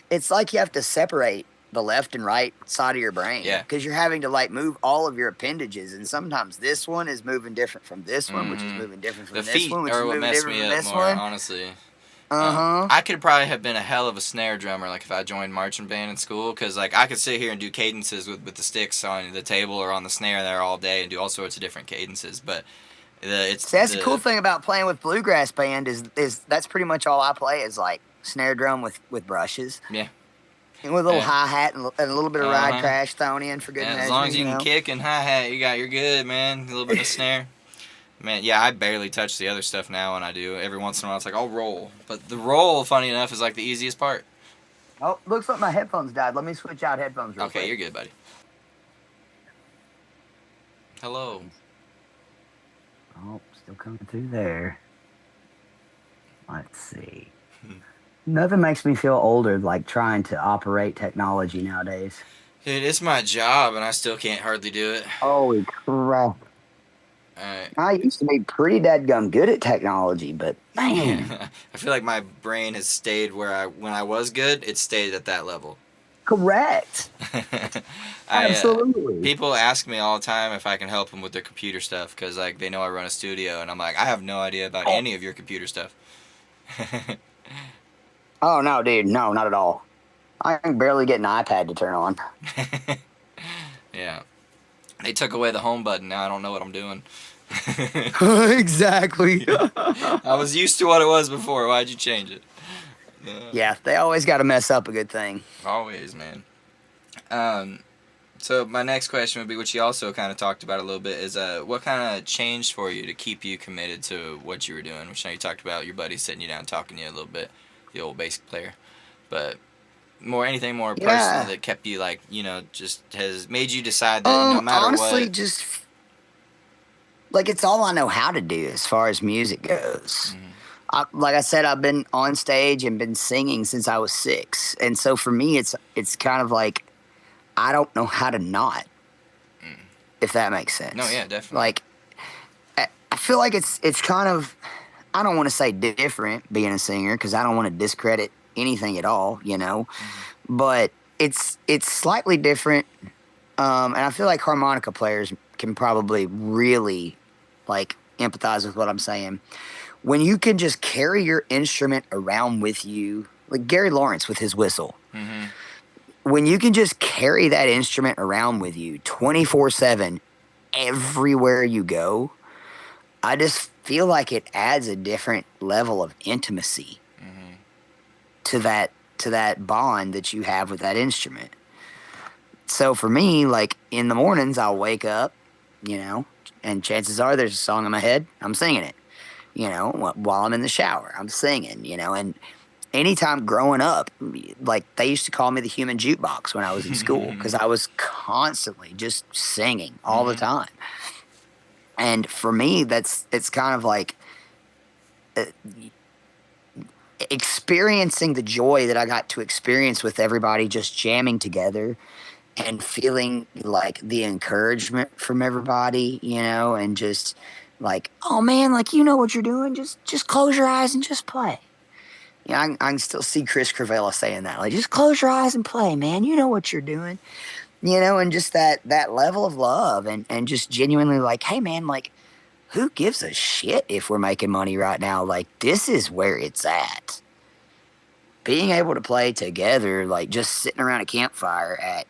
It's like you have to separate the left and right side of your brain. Yeah. Because you're having to like move all of your appendages, and sometimes this one is moving different from this one, which is moving different from the this feet one, which are is what moving messed different me from up this more, one. honestly. Uh-huh. I could probably have been a hell of a snare drummer, like if I joined marching band in school, because like I could sit here and do cadences with the sticks on the table or on the snare there all day and do all sorts of different cadences. But it's See, that's the cool the thing about playing with bluegrass band is that's pretty much all I play is like snare drum with brushes yeah, and with a little yeah, hi hat and a little bit of uh ride huh. crash thrown in for good Yeah, as measure. long as you can kick and hi hat, you're good, man. A little bit of snare. Man, yeah, I barely touch the other stuff now when I do. Every once in a while, it's like, I'll roll. But the roll, funny enough, is like the easiest part. Oh, looks like my headphones died. Let me switch out headphones real Okay, quick. you're good, buddy. Hello. Oh, still coming through there. Let's see. Nothing makes me feel older like trying to operate technology nowadays. Dude, it's my job, and I still can't hardly do it. Holy crap. Alright. I used to be pretty dadgum good at technology, but man, I feel like my brain has stayed when I was good, it stayed at that level. correct. I Absolutely. People ask me all the time if I can help them with their computer stuff because like they know I run a studio, and I'm like, I have no idea about any of your computer stuff. Oh no, dude, no, not at all. I can barely get an iPad to turn on. Yeah, they took away the home button. Now I don't know what I'm doing. Exactly. I was used to what it was before. Why'd you change it? Yeah, they always got to mess up a good thing. Always, man. So my next question would be, which you also kind of talked about a little bit, is what kind of changed for you to keep you committed to what you were doing? Which I know you talked about your buddy sitting you down talking to you a little bit, the old bass player, but anything more personal that kept you like, just has made you decide that no matter Honestly, what. just like it's all I know how to do as far as music goes. Like I said, I've been on stage and been singing since I was 6, and so for me, it's kind of like I don't know how to not, if that makes sense. No, yeah, definitely. Like I feel like it's kind of, I don't want to say different being a singer because I don't want to discredit anything at all, but it's slightly different, and I feel like harmonica players can probably really like empathize with what I'm saying. When you can just carry your instrument around with you, like Gary Lawrence with his whistle. When you can just carry that instrument around with you 24/7 everywhere you go, I just feel like it adds a different level of intimacy to that bond that you have with that instrument. So for me, like in the mornings, I'll wake up, and chances are there's a song in my head. I'm singing it, while I'm in the shower. I'm singing, and anytime growing up, like they used to call me the human jukebox when I was in school because I was constantly just singing all the time. And for me, it's kind of like experiencing the joy that I got to experience with everybody just jamming together and feeling like the encouragement from everybody, and just like, oh man, like you know what you're doing, just close your eyes and just play. I can still see Chris Cravella saying that, like just close your eyes and play, man. You know what you're doing, and just that level of love and just genuinely like, hey man, like who gives a shit if we're making money right now? Like this is where it's at. Being able to play together, like just sitting around a campfire at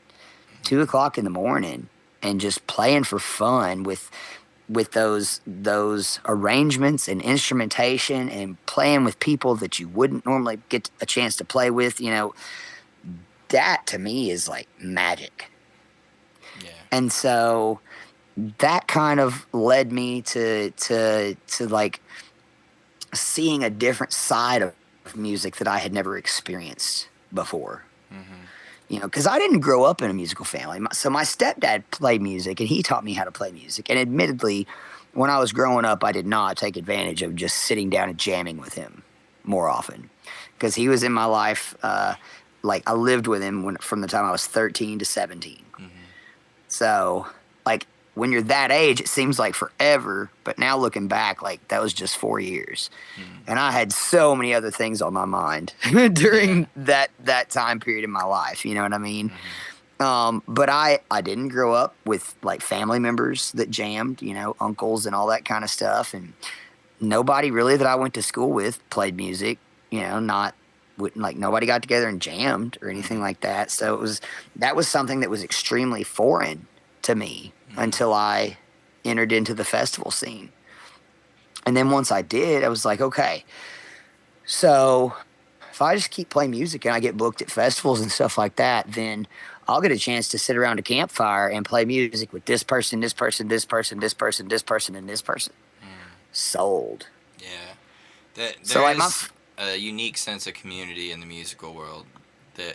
2 o'clock in the morning and just playing for fun with those arrangements and instrumentation and playing with people that you wouldn't normally get a chance to play with, that to me is like magic. Yeah. And so that kind of led me to like seeing a different side of music that I had never experienced before. Because I didn't grow up in a musical family. So my stepdad played music, and he taught me how to play music. And admittedly, when I was growing up, I did not take advantage of just sitting down and jamming with him more often. Because he was in my life, like I lived with him from the time I was 13 to 17. So, like, when you're that age, it seems like forever. But now looking back, like, that was just 4 years. And I had so many other things on my mind during that time period in my life. You know what I mean? But I didn't grow up with, like, family members that jammed, uncles and all that kind of stuff. And nobody really that I went to school with played music. not like nobody got together and jammed or anything like that. So that was something that was extremely foreign to me until I entered into the festival scene. And then once I did, I was like, okay, so if I just keep playing music and I get booked at festivals and stuff like that, then I'll get a chance to sit around a campfire and play music with this person, this person, this person, this person, this person, and this person. Sold. Yeah. So There like is a unique sense of community in the musical world.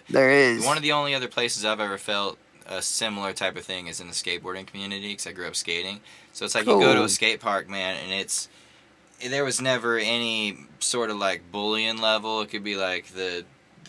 there is. One of the only other places I've ever felt a similar type of thing is in the skateboarding community, because I grew up skating. So it's like you go to a skate park, man, and there was never any sort of like bullying level. It could be like the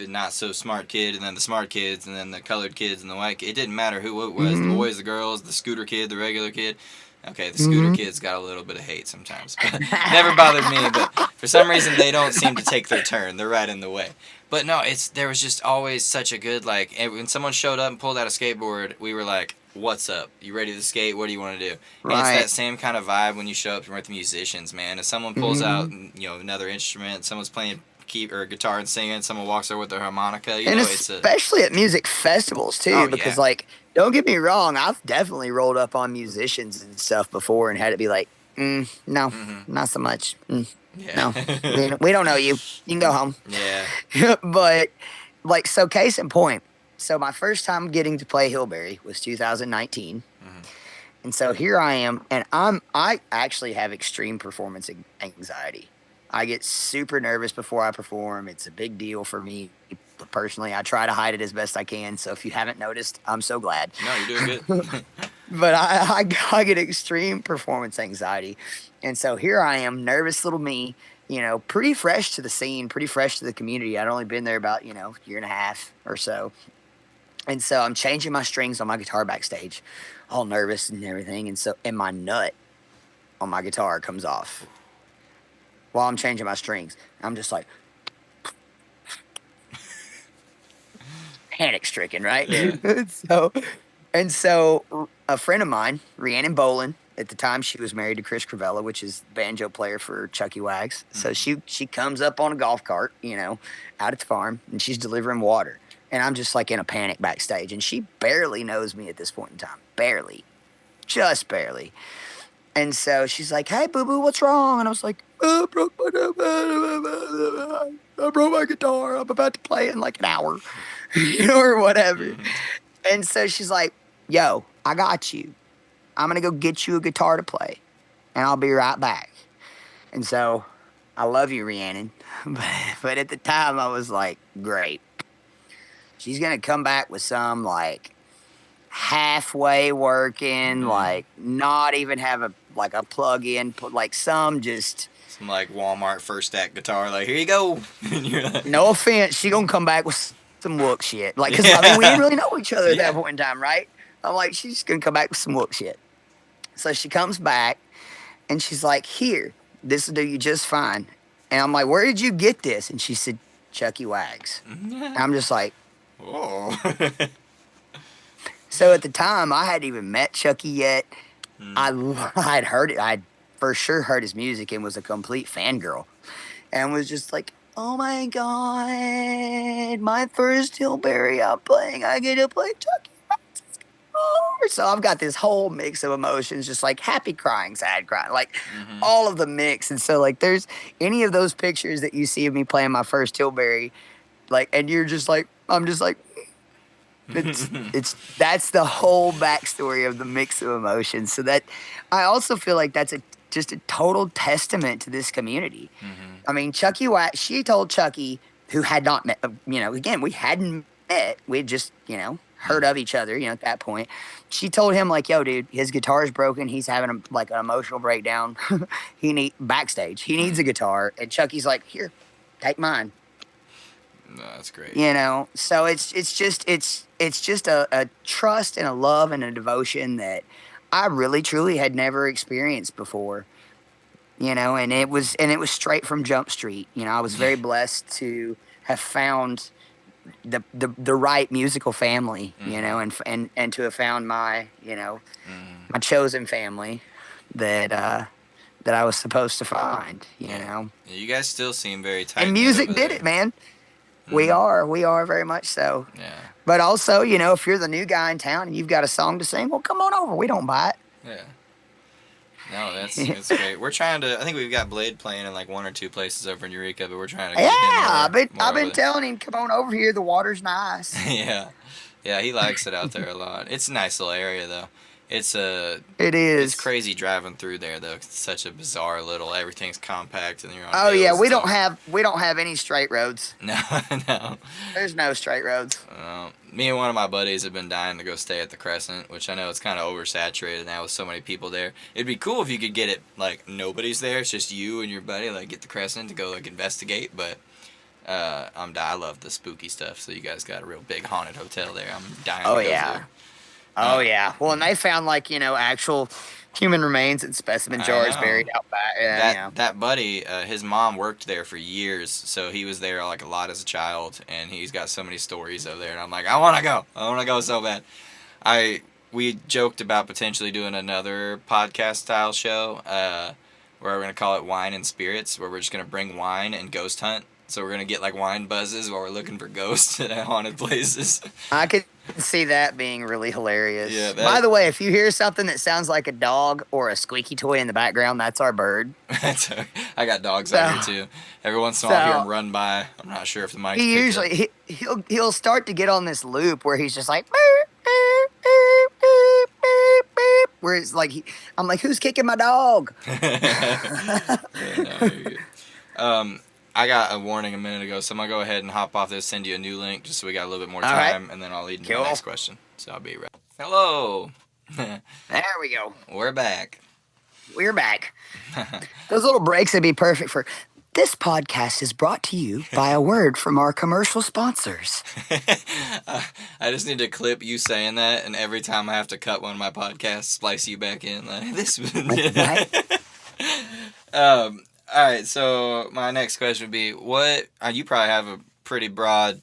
not so smart kid, and then the smart kids, and then the colored kids, and the white kid. It didn't matter who it was, the boys, the girls, the scooter kid, the regular kid. Okay, the scooter kids got a little bit of hate sometimes, but never bothered me. But for some reason, they don't seem to take their turn. They're right in the way. But no, there was just always such a good, like, when someone showed up and pulled out a skateboard, we were like, what's up? You ready to skate? What do you want to do? Right. And it's that same kind of vibe when you show up with musicians, man. If someone pulls out, another instrument, someone's playing or guitar and singing, someone walks over with their harmonica, especially at music festivals too, because like, don't get me wrong, I've definitely rolled up on musicians and stuff before and had it be like, no, not so much. No, we don't know you. You can go home. Yeah. But like, so case in point, so my first time getting to play Hillberry was 2019. And so here I am, and I actually have extreme performance anxiety. I get super nervous before I perform. It's a big deal for me personally. I try to hide it as best I can. So if you haven't noticed, I'm so glad. No, you're doing good. But I get extreme performance anxiety. And so here I am, nervous little me, pretty fresh to the scene, pretty fresh to the community. I'd only been there about, year and a half or so. And so I'm changing my strings on my guitar backstage, all nervous and everything. And my nut on my guitar comes off while I'm changing my strings. I'm just like panic stricken, right? So a friend of mine, Rhiannon Bolin, at the time she was married to Chris Cravella, which is banjo player for Chucky Wags. So she comes up on a golf cart, out at the farm, and she's delivering water. And I'm just like in a panic backstage. And she barely knows me at this point in time. Barely. Just barely. And so she's like, hey, boo-boo, what's wrong? And I was like, I broke my guitar. I'm about to play in like an hour, or whatever. And so she's like, yo, I got you. I'm going to go get you a guitar to play, and I'll be right back. And so I love you, Rhiannon. But at the time, I was like, great. She's going to come back with some, like, halfway working, like, not even have a plug-in, like, some like Walmart first act guitar, like, here you go. No offense, she gonna come back with some wook shit. Like, cause I mean, we didn't really know each other at that point in time, right? I'm like, she's gonna come back with some wook shit. So she comes back and she's like, here, this will do you just fine. And I'm like, where did you get this? And she said, Chucky Wags. And I'm just like, oh. So at the time, I hadn't even met Chucky yet. I'd heard it. I'd for sure heard his music and was a complete fangirl. And was just like, oh my God, my first Hillberry I'm playing. I get to play Chucky. So I've got this whole mix of emotions, just like happy crying, sad crying, like all of the mix. And so like there's any of those pictures that you see of me playing my first Hillberry, like, and you're just like, I'm just like, that's the whole backstory of the mix of emotions. So that I also feel like that's just a total testament to this community. I mean, Chucky White, she told Chucky, who had not met, again, we hadn't met, we'd just, heard of each other, at that point. She told him, like, yo, dude, his guitar is broken. He's having an emotional breakdown. Backstage. He needs a guitar. And Chucky's like, here, take mine. No, that's great. So it's just a trust and a love and a devotion that I really truly had never experienced before. And it was straight from Jump Street. I was very blessed to have found the right musical family, and to have found my, my chosen family that that I was supposed to find, you know. You guys still seem very tight. And music did it, man. We are very much so. Yeah. But also, you know, if you're the new guy in town and you've got a song to sing, well, come on over. We don't bite. Yeah. No, that's great. We're trying to. I think we've got Blade playing in like 1 or 2 places over in Eureka, but we're trying to get him more I've been telling him, come on over here. The water's nice. Yeah, he likes it out there a lot. It's a nice little area though. It is. It's crazy driving through there though. It's such a bizarre little. Everything's compact and you're on. Oh yeah, we don't have any straight roads. No. There's no straight roads. Me and one of my buddies have been dying to go stay at the Crescent, which I know it's kind of oversaturated now with so many people there. It'd be cool if you could get it like nobody's there. It's just you and your buddy. Like get the Crescent to go like investigate, but. I love the spooky stuff. So you guys got a real big haunted hotel there. I'm dying. To go through. Oh yeah. Well, and they found like actual human remains and specimen jars buried out back. That buddy, his mom worked there for years, so he was there like a lot as a child, and he's got so many stories over there. And I'm like, I want to go so bad. We joked about potentially doing another podcast style show, where we're gonna call it Wine and Spirits, where we're just gonna bring wine and ghost hunt. So we're gonna get like wine buzzes while we're looking for ghosts at haunted places. I could see that being really hilarious. Yeah. By the way, if you hear something that sounds like a dog or a squeaky toy in the background, that's our bird. I got dogs out here too. Every once in a while, I hear him run by. I'm not sure if the mic. He usually he'll start to get on this loop where he's just like. Where it's like I'm like, who's kicking my dog? I got a warning a minute ago, so I'm going to go ahead and hop off this, send you a new link, just so we got a little bit more time, and then I'll lead into the next question. So I'll be right. Hello! There we go. We're back. Those little breaks would be perfect for... This podcast is brought to you by a word from our commercial sponsors. I just need to clip you saying that, and every time I have to cut one of my podcasts, splice you back in. Like, this. All right, so my next question would be, what... you probably have a pretty broad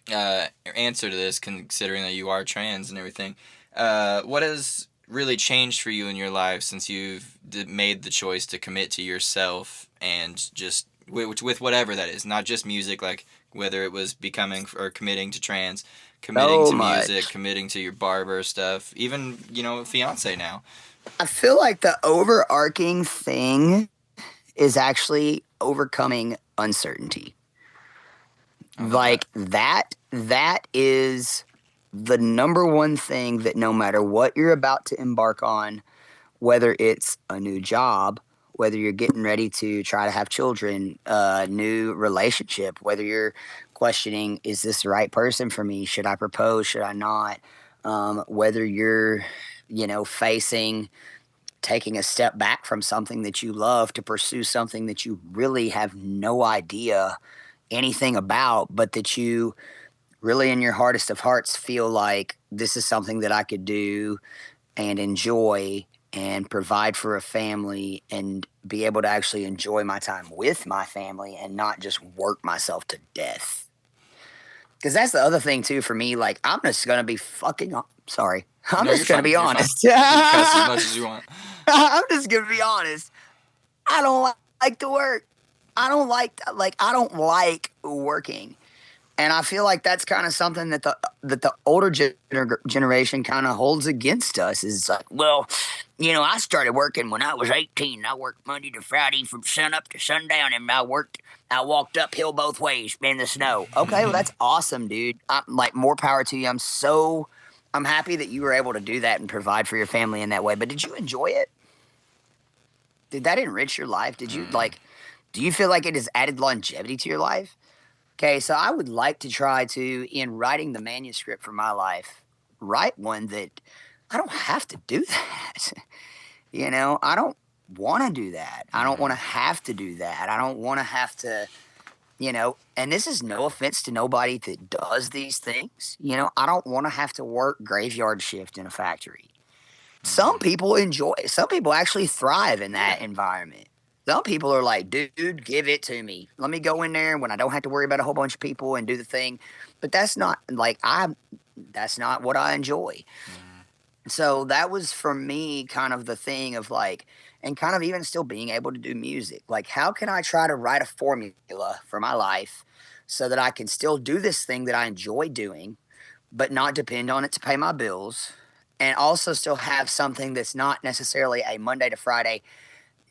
answer to this, considering that you are trans and everything. What has really changed for you in your life since you've made the choice to commit to yourself and just... with whatever that is, not just music, like whether it was becoming or committing to trans, committing to music, committing to your barber stuff, even, fiance now. I feel like the overarching thing... is actually overcoming uncertainty. Like that is the number one thing that no matter what you're about to embark on, whether it's a new job, whether you're getting ready to try to have children, a new relationship, whether you're questioning, is this the right person for me? Should I propose? Should I not? Whether you're, facing taking a step back from something that you love to pursue something that you really have no idea anything about, but that you really in your hardest of hearts feel like this is something that I could do and enjoy and provide for a family and be able to actually enjoy my time with my family and not just work myself to death. Because that's the other thing too for me. Like, I'm just going to be sorry. I'm just going to be honest. You can cuss as much as you want. I'm just going to be honest. I don't like to work. I don't like working. And I feel like that's kind of something that the older generation kind of holds against us. Is like, well, I started working when I was 18. I worked Monday to Friday from sun up to sundown, and I walked uphill both ways in the snow. Okay, well, that's awesome, dude. I'm like, more power to you. I'm happy that you were able to do that and provide for your family in that way. But did you enjoy it? Did that enrich your life? Did you do you feel like it has added longevity to your life? Okay, so I would like to try to, in writing the manuscript for my life, write one that I don't have to do that. I don't want to do that. I don't want to have to do that. I don't want to have to, and this is no offense to nobody that does these things. I don't want to have to work graveyard shift in a factory. Some people enjoy it. Some people actually thrive in that environment. Some people are like, dude, give it to me. Let me go in there when I don't have to worry about a whole bunch of people and do the thing. But that's not that's not what I enjoy. So that was for me kind of the thing of like, and kind of even still being able to do music. Like, how can I try to write a formula for my life so that I can still do this thing that I enjoy doing, but not depend on it to pay my bills, and also still have something that's not necessarily a Monday to Friday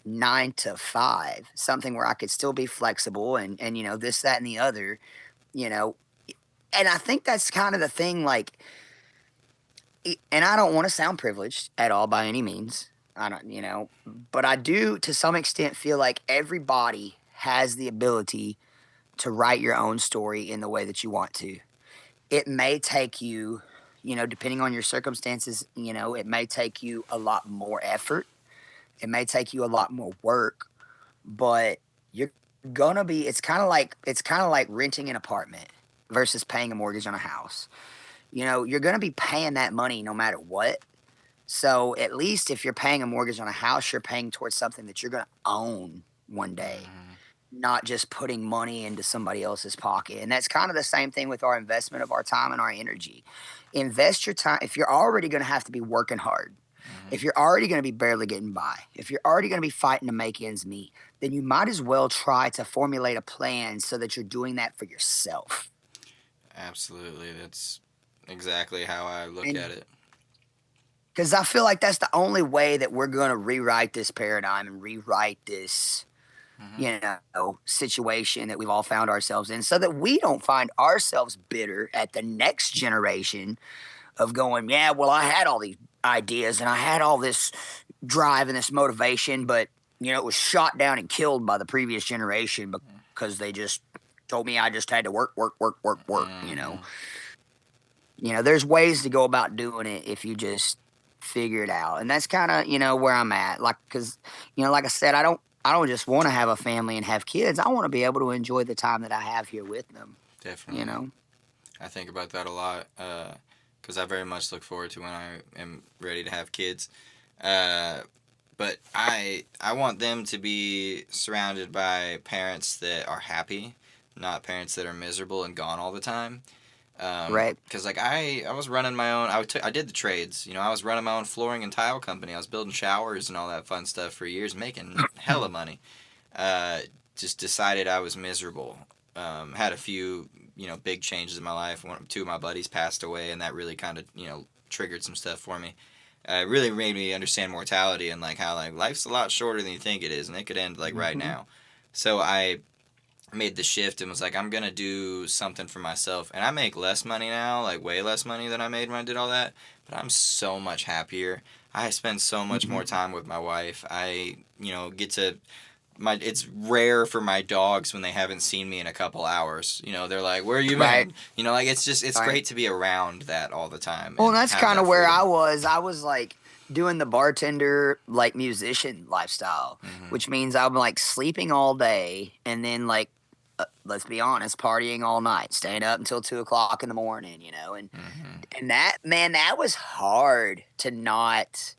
9 to 5, something where I could still be flexible and this, that, and the other, you know. And I think that's kind of the thing, like, and I don't want to sound privileged at all by any means. I don't, but I do to some extent feel like everybody has the ability to write your own story in the way that you want to. It may take you, depending on your circumstances, it may take you a lot more effort. It may take you a lot more work, but you're gonna be. It's kind of like renting an apartment versus paying a mortgage on a house. You're gonna be paying that money no matter what. So at least if you're paying a mortgage on a house, you're paying towards something that you're gonna own one day, not just putting money into somebody else's pocket. And that's kind of the same thing with our investment of our time and our energy. Invest your time. If you're already going to have to be working hard, if you're already going to be barely getting by, if you're already going to be fighting to make ends meet, then you might as well try to formulate a plan so that you're doing that for yourself. Absolutely. That's exactly how I look And at it. because I feel like that's the only way that we're going to rewrite this paradigm and rewrite this situation that we've all found ourselves in, so that we don't find ourselves bitter at the next generation of going, yeah, well, I had all these ideas and I had all this drive and this motivation, but it was shot down and killed by the previous generation because they just told me I just had to work, work, work, work, work. There's ways to go about doing it if you just figure it out, and that's kind of where I'm at. Like, because like I said, I don't just want to have a family and have kids. I want to be able to enjoy the time that I have here with them. Definitely. I think about that a lot because I very much look forward to when I am ready to have kids. But I want them to be surrounded by parents that are happy, not parents that are miserable and gone all the time. Right. Because like I was running my own. I did the trades. I was running my own flooring and tile company. I was building showers and all that fun stuff for years, making hella money. Just decided I was miserable. Had a few big changes in my life. Two of my buddies passed away, and that really kind of triggered some stuff for me. It really made me understand mortality and like how like life's a lot shorter than you think it is, and it could end like right now. So I made the shift and was like, I'm gonna do something for myself. And I make less money now, like way less money than I made when I did all that, but I'm so much happier. I spend so much more time with my wife. I get to it's rare for my dogs when they haven't seen me in a couple hours. They're like, where you been? Like it's great to be around that all the time. Well, that's kind of where I was like doing the bartender, like musician lifestyle, which means I'm like sleeping all day and then like, let's be honest, partying all night, staying up until 2 o'clock in the morning, and that, man, that was hard to not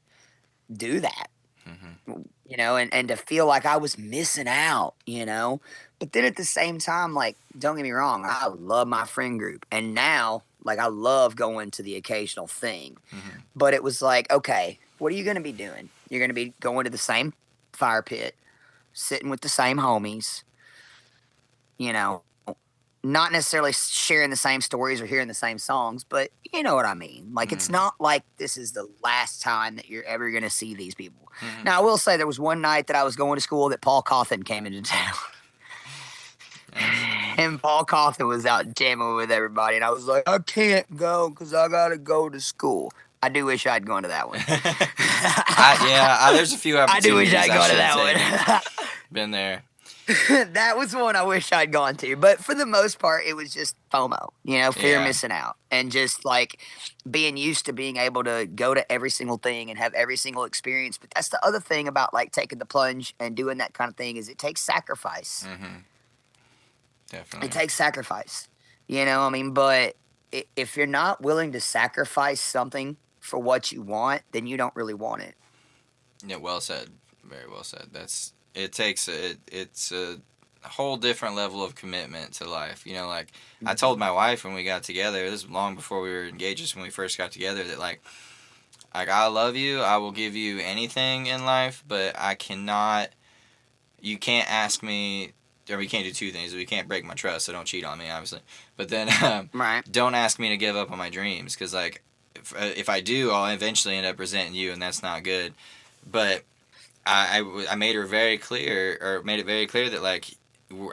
do that, and to feel like I was missing out, but then at the same time, like, don't get me wrong, I love my friend group, and now, like, I love going to the occasional thing, but it was like, okay, what are you going to be doing? You're going to be going to the same fire pit, sitting with the same homies, not necessarily sharing the same stories or hearing the same songs, but you know what I mean. Like, it's not like this is the last time that you're ever going to see these people. Now, I will say there was one night that I was going to school that Paul Cawthon came into town. And Paul Cawthon was out jamming with everybody, and I was like, I can't go because I got to go to school. I do wish I'd gone to that one. There's a few opportunities. I do wish I'd gone to that one. Been there. That was one I wish I'd gone to. But for the most part, it was just FOMO, fear of missing out. And just like being used to being able to go to every single thing and have every single experience. But that's the other thing about like taking the plunge and doing that kind of thing is it takes sacrifice. Definitely. It takes sacrifice. But if you're not willing to sacrifice something for what you want, then you don't really want it. Yeah, well said. Very well said. It's a whole different level of commitment to life. Like I told my wife when we got together, this was long before we were engaged, just when we first got together, that like Like, I love you. I will give you anything in life, but I cannot. You can't ask me. Or we can't do two things. We can't break my trust, so don't cheat on me, obviously. But then, Right. don't ask me to give up on my dreams, because like, if I do, I'll eventually end up resenting you, and that's not good. But I made her very clear, or made it very clear that like,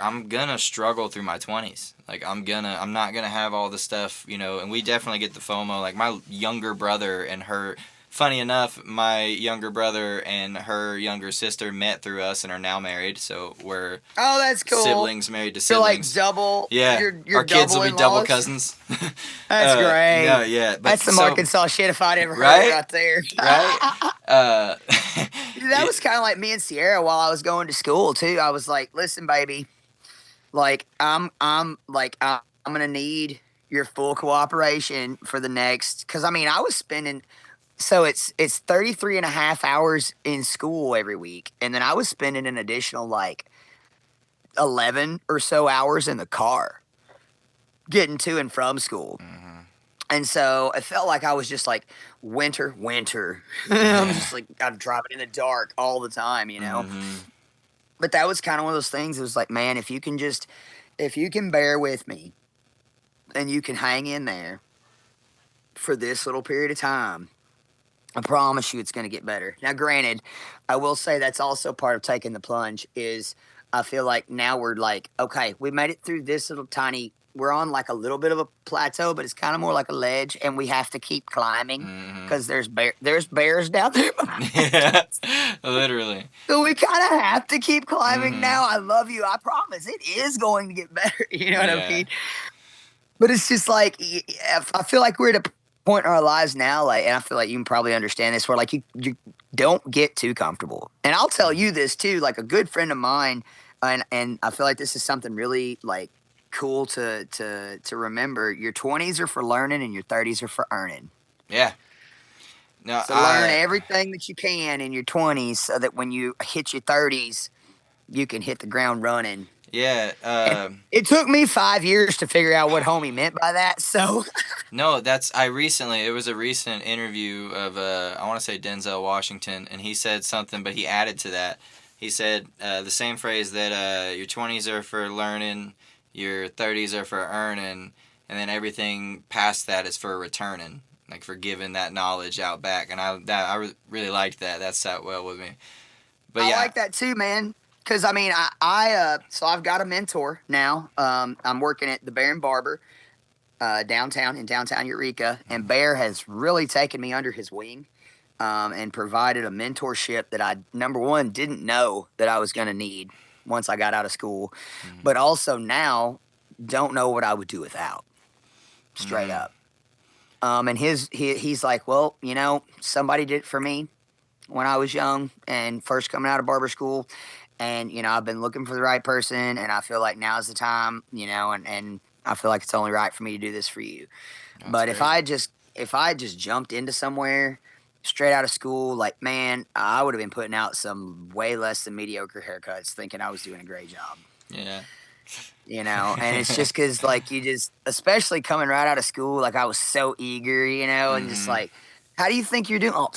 I'm gonna struggle through my 20s. Like, I'm not gonna have all the stuff, and we definitely get the FOMO. Like, my younger brother and her, funny enough, my younger brother and her younger sister met through us and are now married. So we're Oh, that's cool. siblings married to You're like siblings. double. Yeah, You're our kids will be double double in-laws? cousins. That's great. No, yeah, but That's some so, Arkansas shit if I'd ever heard right, it right there. right. That was kind of like me and Sierra while I was going to school too. I was like, "Listen, baby, like I'm gonna need your full cooperation for the next." Because I mean, I was spending so it's 33 and a half hours in school every week, and then I was spending an additional like 11 or so hours in the car getting to and from school. Mhm. And so it felt like I was just like winter. I'm Yeah. just like I'm driving in the dark all the time. Mhm. But that was kind of one of those things. It was like, man, if you can bear with me and you can hang in there for this little period of time, I promise you it's going to get better. Now, granted, I will say that's also part of taking the plunge is I feel like now we're like, okay, we made it through this little tiny, we're on like a little bit of a plateau, but it's kind of more like a ledge and we have to keep climbing Mhm. because there's bears down there. Yeah, literally. So we kind of have to keep climbing Mhm. now. I love you. I promise it is going to get better. You know what I Yeah. mean? But it's just like I feel like we're at a point in our lives now, like, and I feel like you can probably understand this, where like you don't get too comfortable. And I'll tell Mhm. you this too, like a good friend of mine, and I feel like this is something really like cool to remember. Your 20s are for learning, and your 30s are for earning. Yeah. No, So learn everything that you can in your 20s, so that when you hit your 30s, you can hit the ground running. yeah. And it took me 5 years to figure out what homie meant by that. So No, it was a recent interview of I want to say Denzel Washington, and he said something, but he added to that. He said the same phrase that your 20s are for learning, your 30s are for earning, and then everything past that is for returning, like for giving that knowledge out back. And really liked that. That sat well with me. But I yeah. like that too, man. Because I mean, so I've got a mentor now. I'm working at the Bear and Barber downtown in downtown Eureka, and Bear has really taken me under his wing and provided a mentorship that I number one didn't know that I was going to need once I got out of school, Mhm. but also now don't know what I would do without. Straight Mhm. up. And he's like, well, somebody did it for me when I was young and first coming out of barber school. And, I've been looking for the right person, and I feel like now's the time, and I feel like it's only right for me to do this for you. That's But great. if I had just jumped into somewhere straight out of school, like, man, I would have been putting out some way less than mediocre haircuts thinking I was doing a great job. Yeah. And it's just because, like, especially coming right out of school, like, I was so eager, and just Mhm. like, how do you think you're doing? Oh,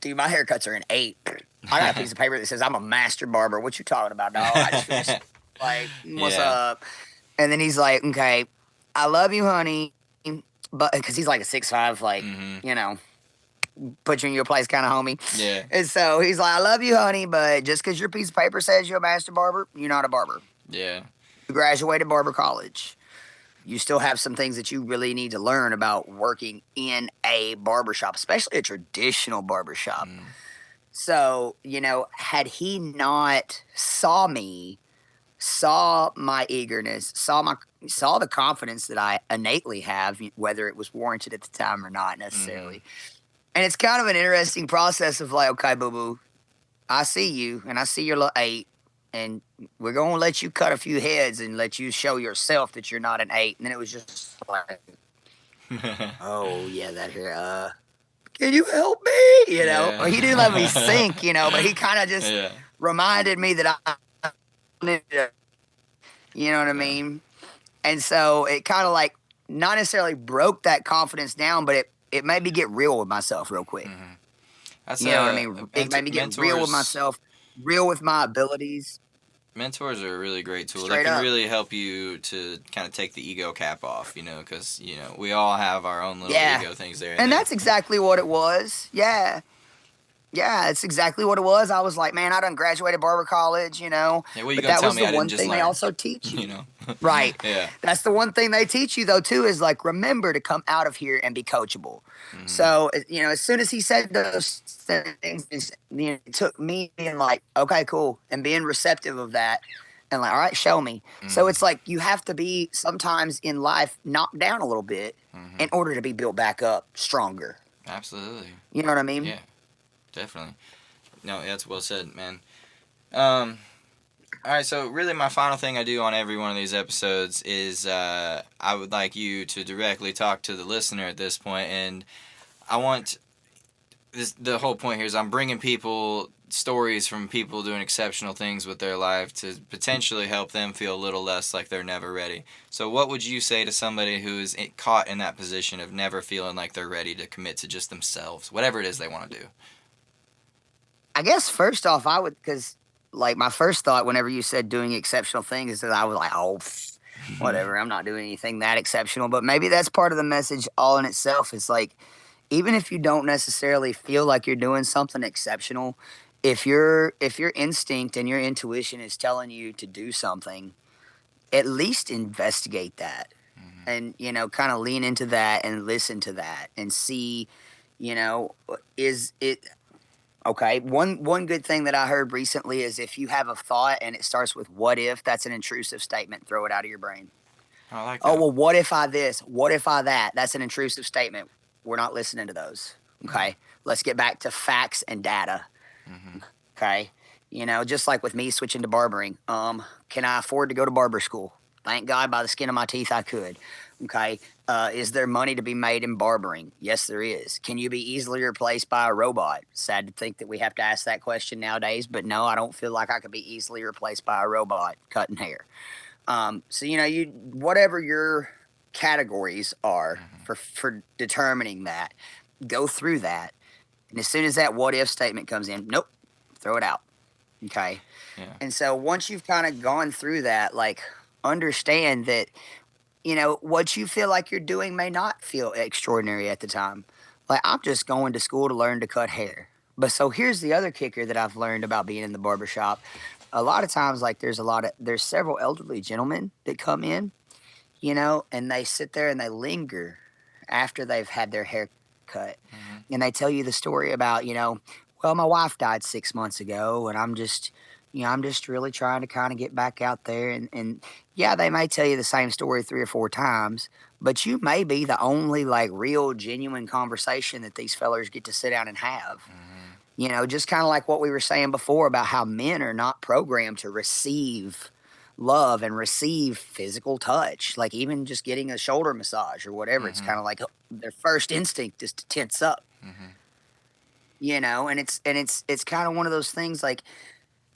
dude, my haircuts are an 8. I got a piece of paper that says I'm a master barber. What you talking about, dog? I just finished. Like, what's Yeah. up? And then he's like, okay, I love you, honey, but because he's like a 6'5", like, Mhm. put you in your place kind of homie. Yeah. And so he's like, I love you, honey, but just because your piece of paper says you're a master barber, you're not a barber. Yeah. You graduated barber college. You still have some things that you really need to learn about working in a barbershop, especially a traditional barbershop. Mm. So, had he not saw my eagerness, saw the confidence that I innately have, whether it was warranted at the time or not necessarily. Mhm. And it's kind of an interesting process of like, okay, boo boo, I see you and I see your little 8, and we're going to let you cut a few heads and let you show yourself that you're not an 8. And then it was just like, oh, yeah, that hair, can you help me? Yeah. Or he didn't let me sink, but he kind of just Yeah. reminded me that I needed to, you know what I Yeah. mean? And so it kind of like not necessarily broke that confidence down, but it made me get real with myself real quick. That's You know what I mean? It made me get real with myself, real with my abilities. Mentors are a really great tool. They Straight can up. really help you to kind of take the ego cap off, because we all have our own little Yeah. ego things there. And that's exactly what it was. Yeah. Yeah, it's exactly what it was. I was like, man, I done graduated barber college, Yeah, well, you but gonna that tell was me the I didn't one just thing they learn, also teach you. you know? Right. Yeah. That's the one thing they teach you though too, is like, remember to come out of here and be coachable. So, as soon as he said those things, it took me being like, okay, cool, and being receptive of that, and like, all right, show me. So it's like you have to be sometimes in life knocked down a little bit in order to be built back up stronger. Absolutely. You know what I mean? Yeah, definitely. No, that's well said, man. All right, so really my final thing I do on every one of these episodes is I would like you to directly talk to the listener at this point, and I want the whole point here is I'm bringing people stories from people doing exceptional things with their life to potentially help them feel a little less like they're never ready. So what would you say to somebody who is caught in that position of never feeling like they're ready to commit to just themselves, whatever it is they want to do? I guess first off, I would, because like my first thought whenever you said doing exceptional things is that I was like, oh, whatever, I'm not doing anything that exceptional. But maybe that's part of the message all in itself. Is like, even if you don't necessarily feel like you're doing something exceptional, if your instinct and your intuition is telling you to do something, at least investigate that. And kind of lean into that and listen to that and see, is it okay. One good thing that I heard recently is if you have a thought and it starts with what if, that's an intrusive statement. Throw it out of your brain. I like that. Oh, well, what if I this? What if I that? That's an intrusive statement. We're not listening to those. Okay. Let's get back to facts and data. Okay. Just like with me switching to barbering. Can I afford to go to barber school? Thank God by the skin of my teeth I could. Okay. Is there money to be made in barbering? Yes, there is. Can you be easily replaced by a robot? Sad to think that we have to ask that question nowadays, but no, I don't feel like I could be easily replaced by a robot cutting hair. So you whatever your categories are for determining that, go through that, and as soon as that what if statement comes in, nope, throw it out. Okay. Yeah. And so once you've kind of gone through that, like, understand that what you feel like you're doing may not feel extraordinary at the time. Like, I'm just going to school to learn to cut hair. But so here's the other kicker that I've learned about being in the barbershop. A lot of times, like, there's several elderly gentlemen that come in, and they sit there and they linger after they've had their hair cut. And they tell you the story about, well, my wife died 6 months ago, and I'm just really trying to kind of get back out there. And yeah, they may tell you the same story 3 or 4 times, but you may be the only like real genuine conversation that these fellers get to sit down and have. Just kind of like what we were saying before about how men are not programmed to receive love and receive physical touch. Like, even just getting a shoulder massage or whatever, it's kind of like their first instinct is to tense up. And it's kind of one of those things, like,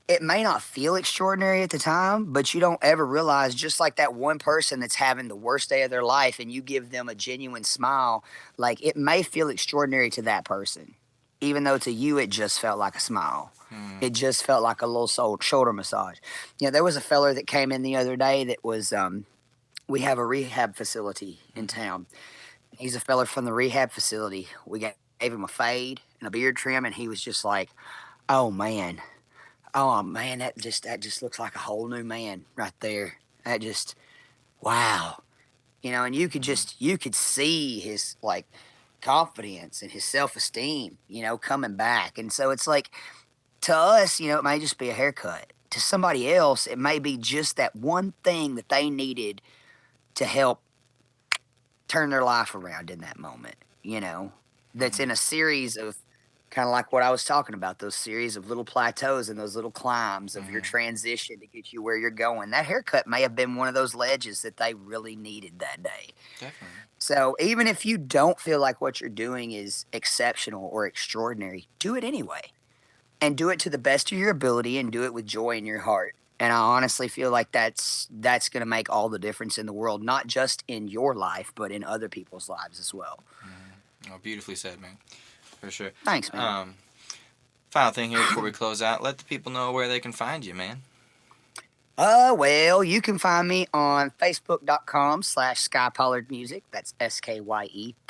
it may not feel extraordinary at the time, but you don't ever realize, just like that one person that's having the worst day of their life and you give them a genuine smile, like, it may feel extraordinary to that person, even though to you it just felt like a smile. It just felt like a little shoulder massage. There was a feller that came in the other day that was, we have a rehab facility in town. He's a feller from the rehab facility. We gave him a fade and a beard trim, and he was just like, oh man, that just looks like a whole new man right there. That just, wow. And you could see his like confidence and his self-esteem, coming back. And so it's like, to us, it may just be a haircut. To somebody else, it may be just that one thing that they needed to help turn their life around in that moment, that's in a series of, kind of like what I was talking about, those series of little plateaus and those little climbs of your transition to get you where you're going. That haircut may have been one of those ledges that they really needed that day. Definitely. So even if you don't feel like what you're doing is exceptional or extraordinary, do it anyway. And do it to the best of your ability, and do it with joy in your heart. And I honestly feel like that's going to make all the difference in the world, not just in your life, but in other people's lives as well. Oh, beautifully said, man. For sure. Thanks, man. Final thing here before we close out, let the people know where they can find you, man. Well, you can find me on Facebook.com/Skye Pollard Music. That's SKYEPOLLARD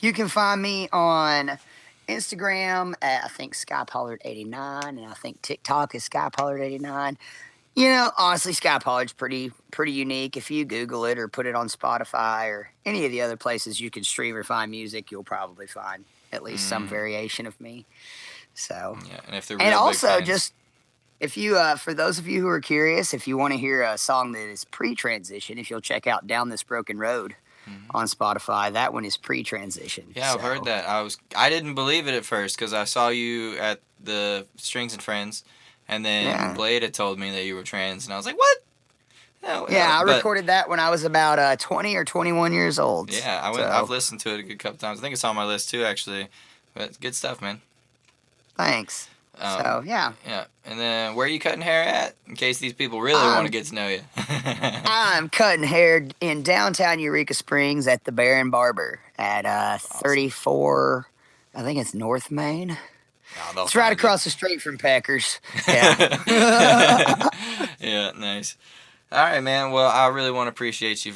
You can find me on Instagram at, I think, Skye Pollard 89, and I think TikTok is Skye Pollard 89. Honestly, Skye Pollard's pretty unique. If you Google it or put it on Spotify or any of the other places you can stream or find music, you'll probably find at least some variation of me. So, yeah, and if they're real and big also fans, just if you, for those of you who are curious, if you want to hear a song that is pre-transition, if you'll check out "Down This Broken Road" on Spotify, that one is pre-transition. yeah, I've heard that. I didn't believe it at first because I saw you at the Strings and Friends, and then Blade had told me that you were trans, and I was like, what? No, I recorded that when I was about 20 or 21 years old. Yeah, I've listened to it a good couple times. I think it's on my list too, actually. But good stuff, man. Thanks. Yeah. Yeah, and then where are you cutting hair at? In case these people really want to get to know you. I'm cutting hair in downtown Eureka Springs at the Bear and Barber at 34. I think it's North Main. Oh, it's right across the street from Packers. Yeah. Yeah, nice. All right, man. Well, I really want to appreciate you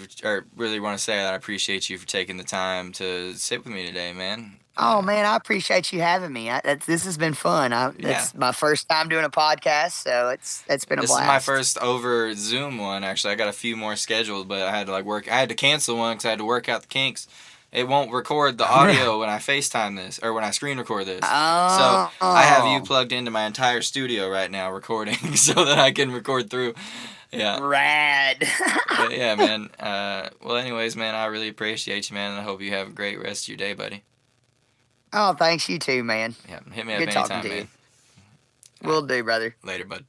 really want to say that I appreciate you for taking the time to sit with me today, man. Oh man, I appreciate you having me. This has been fun. It's my first time doing a podcast, so it's been a blast. This is my first over Zoom one. Actually, I got a few more scheduled, but I had to I had to cancel one because I had to work out the kinks. It won't record the audio when I FaceTime this or when I screen record this. So I have you plugged into my entire studio right now recording so that I can record through. Yeah. Rad. But yeah, man. Well, anyways, man, I really appreciate you, man, and I hope you have a great rest of your day, buddy. Oh, thanks. You too, man. Yeah, hit me up Good anytime, talking to man. you. Will do, brother. Later, bud.